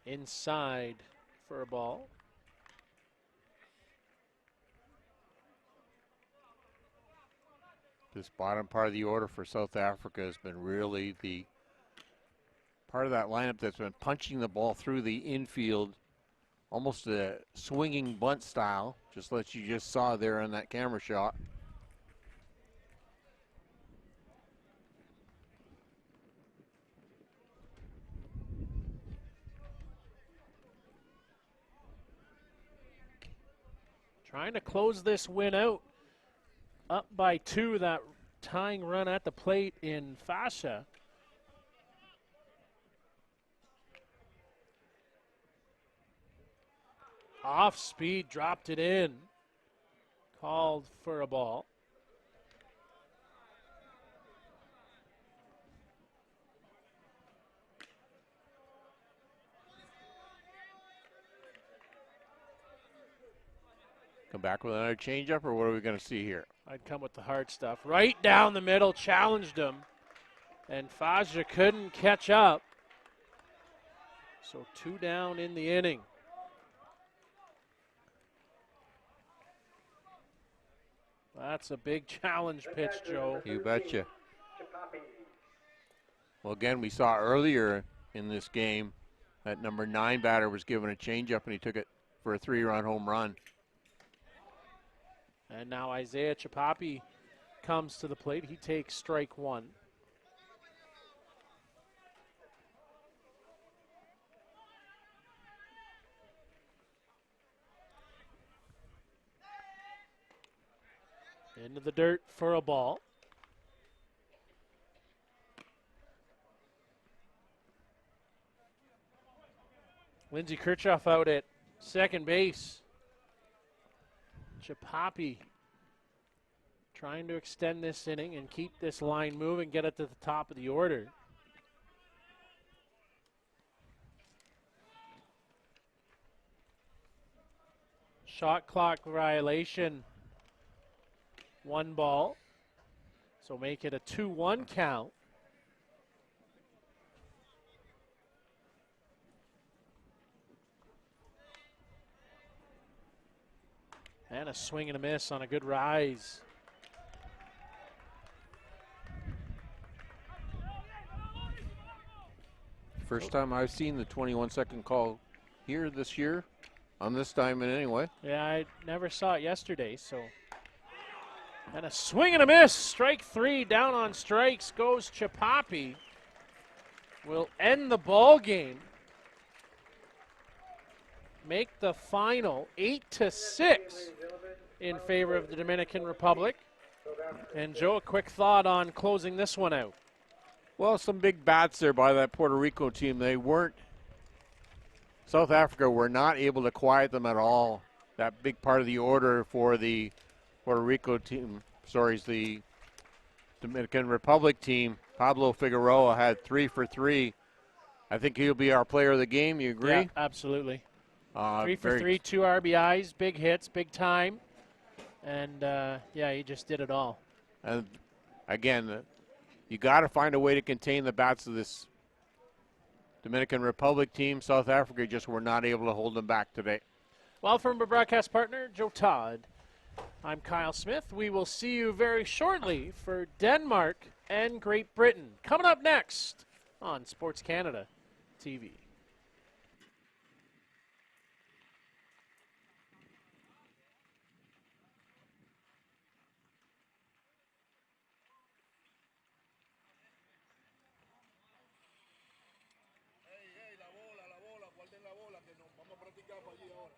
Inside for a ball. This bottom part of the order for South Africa has been really the part of that lineup that's been punching the ball through the infield, almost a swinging bunt style, just like you just saw there on that camera shot. Trying to close this win out. Up by 2, that tying run at the plate in Fascia. Off speed, dropped it in. Called for a ball. Come back with another changeup, or what are we going to see here? I'd come with the hard stuff. Right down the middle, challenged him. And Faja couldn't catch up. So 2 down in the inning. That's a big challenge pitch, Joe. You betcha. Well, again, we saw earlier in this game that number 9 batter was given a changeup, and he took it for a 3-run home run. And now Isaiah Chapapi comes to the plate. He takes strike 1. Into the dirt for a ball. Lindsey Kirchhoff out at second base. Chapapi trying to extend this inning and keep this line moving, get it to the top of the order. Shot clock violation. 1 ball. So make it a 2-1 count. And a swing and a miss on a good rise. First time I've seen the 21-second call here this year, on this diamond anyway. Yeah, I never saw it yesterday, so. And a swing and a miss. Strike 3, down on strikes goes Chapapi. Will end the ball game. Make the final 8-6 in favor of the Dominican Republic. And Joe, a quick thought on closing this one out. Well, some big bats there by that Puerto Rico team. South Africa were not able to quiet them at all. That big part of the order for the Puerto Rico team, the Dominican Republic team, Pablo Figueroa had 3 for 3. I think he'll be our player of the game. You agree? Yeah, absolutely. 3 for 3, 2 RBIs, big hits, big time. And, yeah, he just did it all. And, again, you got to find a way to contain the bats of this Dominican Republic team. South Africa just were not able to hold them back today. Well, from our broadcast partner, Joe Todd, I'm Kyle Smith. We will see you very shortly for Denmark and Great Britain. Coming up next on Sports Canada TV. Guarden la bola, que nos vamos a practicar para allí ahora.